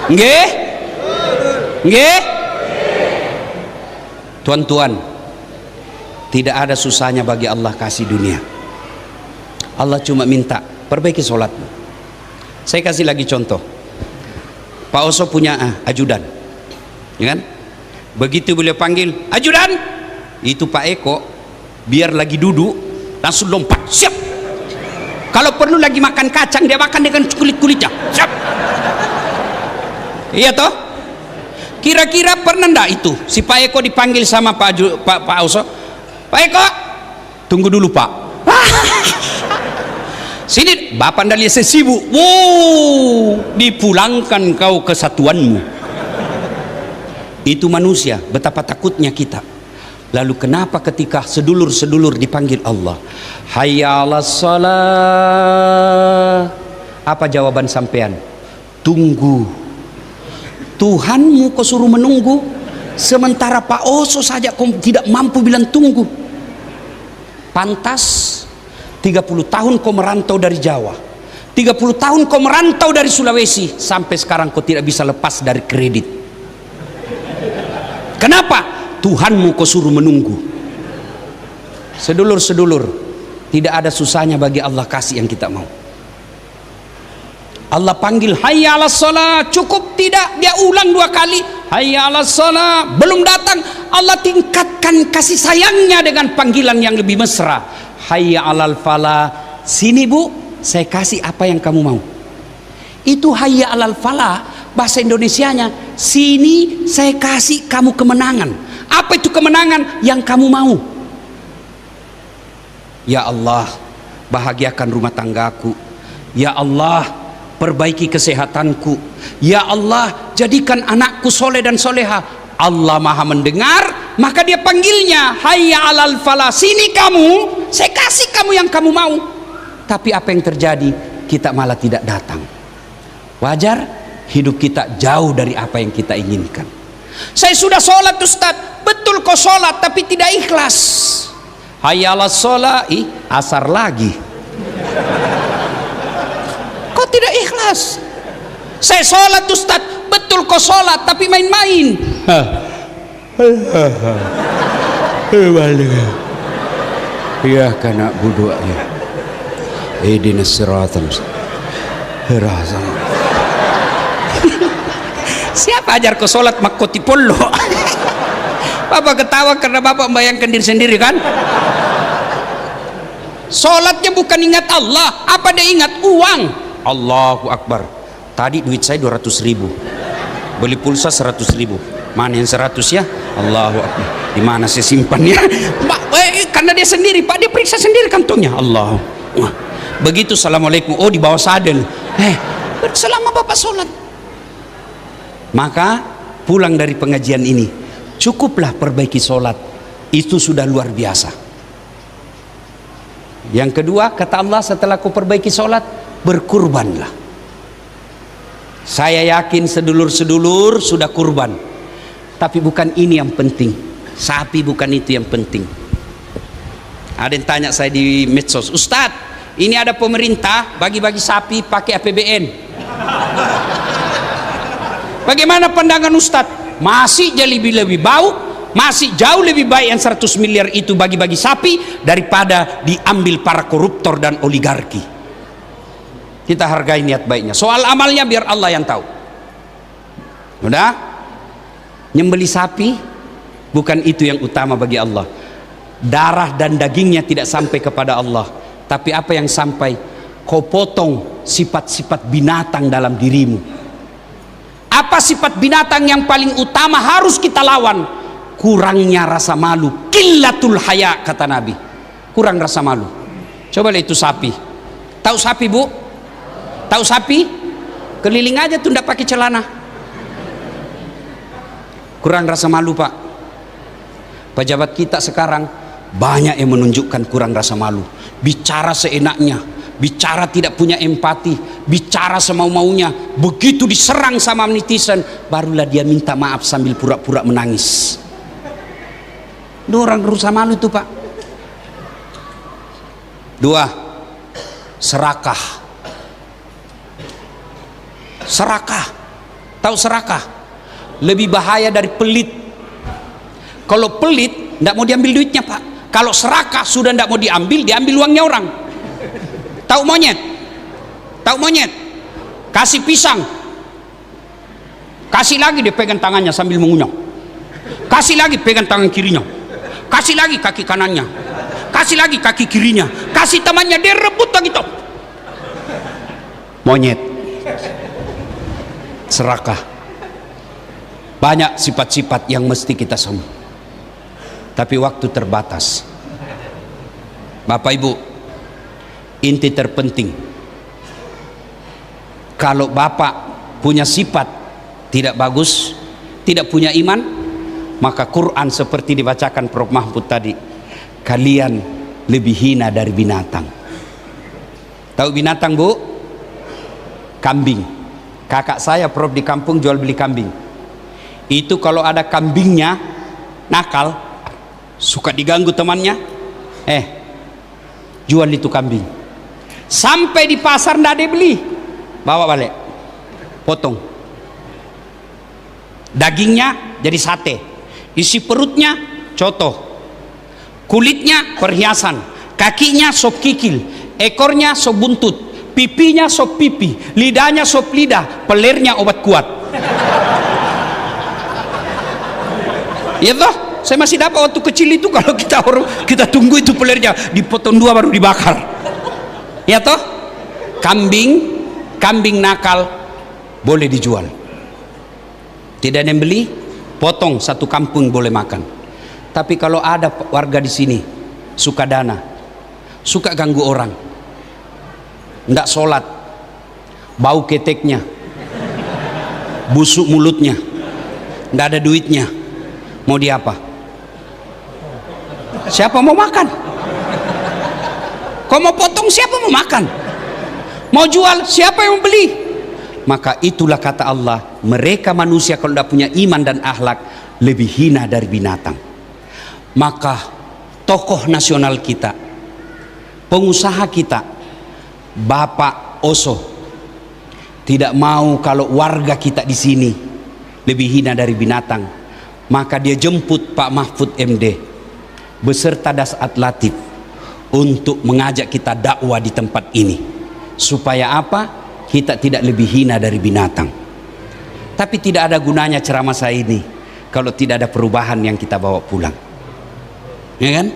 Nggih? Nggih? Tuan-tuan, tidak ada susahnya bagi Allah kasih dunia. Allah cuma minta perbaiki sholatmu. Saya kasih lagi contoh. Pak Oso punya ajudan, ya kan? Begitu beliau panggil ajudan, itu Pak Eko biar lagi duduk langsung lompat, siap. Kalau perlu lagi makan kacang, dia makan dengan kulit-kulitnya, siap. Iya toh? Kira-kira pernah ndak itu si Pak Eko dipanggil sama Pak Oso, Pak Eko tunggu dulu Pak, sini bapak ndak lihat saya sibuk. Wow, dipulangkan kau ke satuanmu. Itu manusia, betapa takutnya kita. Lalu kenapa ketika sedulur-sedulur dipanggil Allah, hayya 'alas shalah, apa jawaban sampean? Tunggu. Tuhanmu kau suruh menunggu, sementara Pak Oso saja kau tidak mampu bilang tunggu. Pantas 30 tahun kau merantau dari Jawa, 30 tahun kau merantau dari Sulawesi, sampai sekarang kau tidak bisa lepas dari kredit. Kenapa? Tuhanmu kau suruh menunggu. Sedulur-sedulur, tidak ada susahnya bagi Allah kasih yang kita mau. Allah panggil hayya 'alas shalah, cukup tidak? Dia ulang 2 kali, hayya 'alas shalah, belum datang. Allah tingkatkan kasih sayangnya dengan panggilan yang lebih mesra, hayya 'alal falah, sini bu, saya kasih apa yang kamu mau. Itu hayya 'alal falah, bahasa Indonesianya, sini saya kasih kamu kemenangan. Apa itu kemenangan? Yang kamu mau. Ya Allah, bahagiakan rumah tanggaku. Ya Allah, perbaiki kesehatanku. Ya Allah, jadikan anakku soleh dan soleha. Allah maha mendengar, maka dia panggilnya hayya 'alal falah, sini kamu, saya kasih kamu yang kamu mau. Tapi apa yang terjadi? Kita malah tidak datang. Wajar, hidup kita jauh dari apa yang kita inginkan. Saya sudah sholat Ustaz, betul kau sholat tapi tidak ikhlas. Hayya 'alas shalah, asar lagi. Kau tidak ikhlas. Saya sholat Ustaz, betul kau sholat tapi main-main. Ya kana budu ya. Ihdinas siratal mustaqim. Siapa ajar kau sholat makoti polo? Bapak ketawa karena bapak membayangkan diri sendiri kan? Sholatnya bukan ingat Allah, apa dia ingat uang? Allahu Akbar. Tadi duit saya 200.000, beli pulsa 100.000. Mana yang 100 ya? Allahu Akbar. Di mana saya simpannya? Karena dia sendiri Pak, dia periksa sendiri kantongnya. Allah. Begitu assalamualaikum, oh di bawah sadel. Selama bapak sholat Maka pulang dari pengajian ini, cukuplah perbaiki sholat, itu sudah luar biasa. Yang kedua, kata Allah, setelah kau perbaiki sholat, berkurbanlah. Saya yakin sedulur-sedulur sudah kurban, tapi bukan ini yang penting. Sapi bukan itu yang penting. Ada yang tanya saya di medsos, Ustadz, ini ada pemerintah bagi-bagi sapi pakai APBN. Bagaimana pandangan Ustadz? Masih jadi lebih bau, masih jauh lebih baik yang 100 miliar itu bagi-bagi sapi daripada diambil para koruptor dan oligarki. Kita hargai niat baiknya. Soal amalnya biar Allah yang tahu. Udah? Nyembeli sapi bukan itu yang utama bagi Allah. Darah dan dagingnya tidak sampai kepada Allah. Tapi apa yang sampai? Kau potong sifat-sifat binatang dalam dirimu. Apa sifat binatang yang paling utama harus kita lawan? Kurangnya rasa malu. Qillatul haya, kata Nabi. Kurang rasa malu. Coba lihat itu sapi. Tahu sapi, Bu? Tahu sapi? Keliling aja tuh ndak pakai celana. Kurang rasa malu, Pak. Pejabat kita sekarang banyak yang menunjukkan kurang rasa malu. Bicara seenaknya, bicara tidak punya empati, bicara semau-maunya. Begitu diserang sama netizen, barulah dia minta maaf sambil pura-pura menangis. Itu orang rasa malu tuh, Pak. Dua, serakah. Serakah. Tahu serakah? Lebih bahaya dari pelit. Kalau pelit tidak mau diambil duitnya, Pak. Kalau serakah sudah tidak mau diambil, diambil uangnya orang. Tahu monyet? Tahu monyet? Kasih pisang, kasih lagi, dia pegang tangannya sambil mengunyah. Kasih lagi, pegang tangan kirinya. Kasih lagi kaki kanannya. Kasih lagi kaki kirinya. Kasih temannya, dia rebut lagi tuh. Monyet. Serakah. Banyak sifat-sifat yang mesti kita sembuh, tapi waktu terbatas. Bapak Ibu, inti terpenting, kalau Bapak punya sifat tidak bagus, tidak punya iman, maka Quran seperti dibacakan Prof Mahfud tadi, kalian lebih hina dari binatang. Tahu binatang, Bu? Kambing. Kakak saya Prof di kampung jual beli kambing. Itu kalau ada kambingnya nakal, suka diganggu temannya, jual itu kambing. Sampai di pasar ndak ada beli, bawa balik, potong. Dagingnya jadi sate, isi perutnya coto, kulitnya perhiasan, kakinya sop kikil, ekornya sop buntut, pipinya sop pipi, lidahnya sop lidah, pelirnya obat kuat. Ya toh, saya masih dapat waktu kecil itu, kalau kita tunggu itu pelirnya dipotong dua baru dibakar. Ya toh, kambing nakal boleh dijual, tidak ada yang beli, potong satu kampung boleh makan. Tapi kalau ada warga di sini suka dana, suka ganggu orang, ndak sholat, bau keteknya, busuk mulutnya, ndak ada duitnya, mau diapa? Siapa mau makan? Kau mau potong, siapa mau makan? Mau jual, siapa yang mau beli? Maka itulah kata Allah, mereka manusia kalau tidak punya iman dan akhlak lebih hina dari binatang. Maka tokoh nasional kita, pengusaha kita, Bapak Oso, tidak mau kalau warga kita di sini lebih hina dari binatang. Maka dia jemput Pak Mahfud MD beserta Dasat Latif untuk mengajak kita dakwah di tempat ini, supaya apa? Kita tidak lebih hina dari binatang. Tapi tidak ada gunanya ceramah saya ini kalau tidak ada perubahan yang kita bawa pulang, ya kan?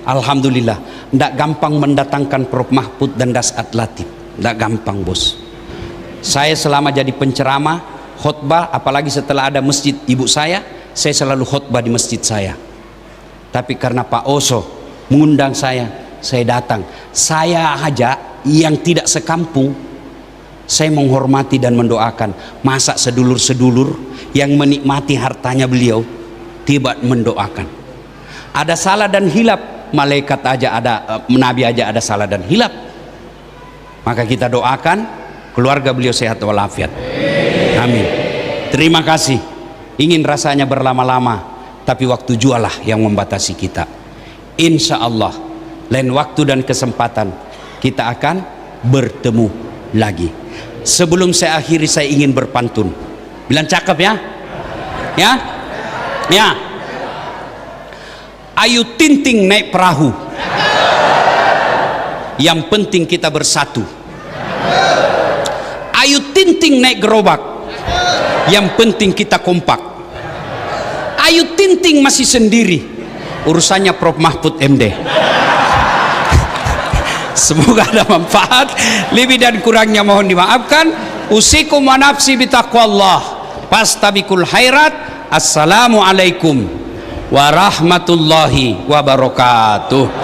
Alhamdulillah, tidak gampang mendatangkan Prof Mahfud dan Dasat Latif, tidak gampang, bos. Saya selama jadi penceramah khutbah, apalagi setelah ada masjid ibu saya selalu khutbah di masjid saya. Tapi karena Pak Oso mengundang saya datang. Saya aja yang tidak sekampung Saya menghormati dan mendoakan. Masa sedulur-sedulur yang menikmati hartanya beliau tiba mendoakan. Ada salah dan hilap, malaikat aja ada, nabi aja ada salah dan hilap. Maka kita doakan keluarga beliau sehat walafiat. Amin. Terima kasih. Ingin rasanya berlama-lama, tapi waktu jualah yang membatasi kita. Insya Allah lain waktu dan kesempatan kita akan bertemu lagi. Sebelum saya akhiri, saya ingin berpantun. Bilang cakep ya? Ya? Ya. Ayo tinting naik perahu. Yang penting kita bersatu. Ayo tinting naik gerobak. Yang penting kita kompak. Ayo tinting masih sendiri. Urusannya Prof Mahfud MD. Semoga ada manfaat. Lebih dan kurangnya mohon dimaafkan. Usikum wa nafsi bitaqwallah. Fastabikul khairat. Assalamualaikum warahmatullahi wabarakatuh.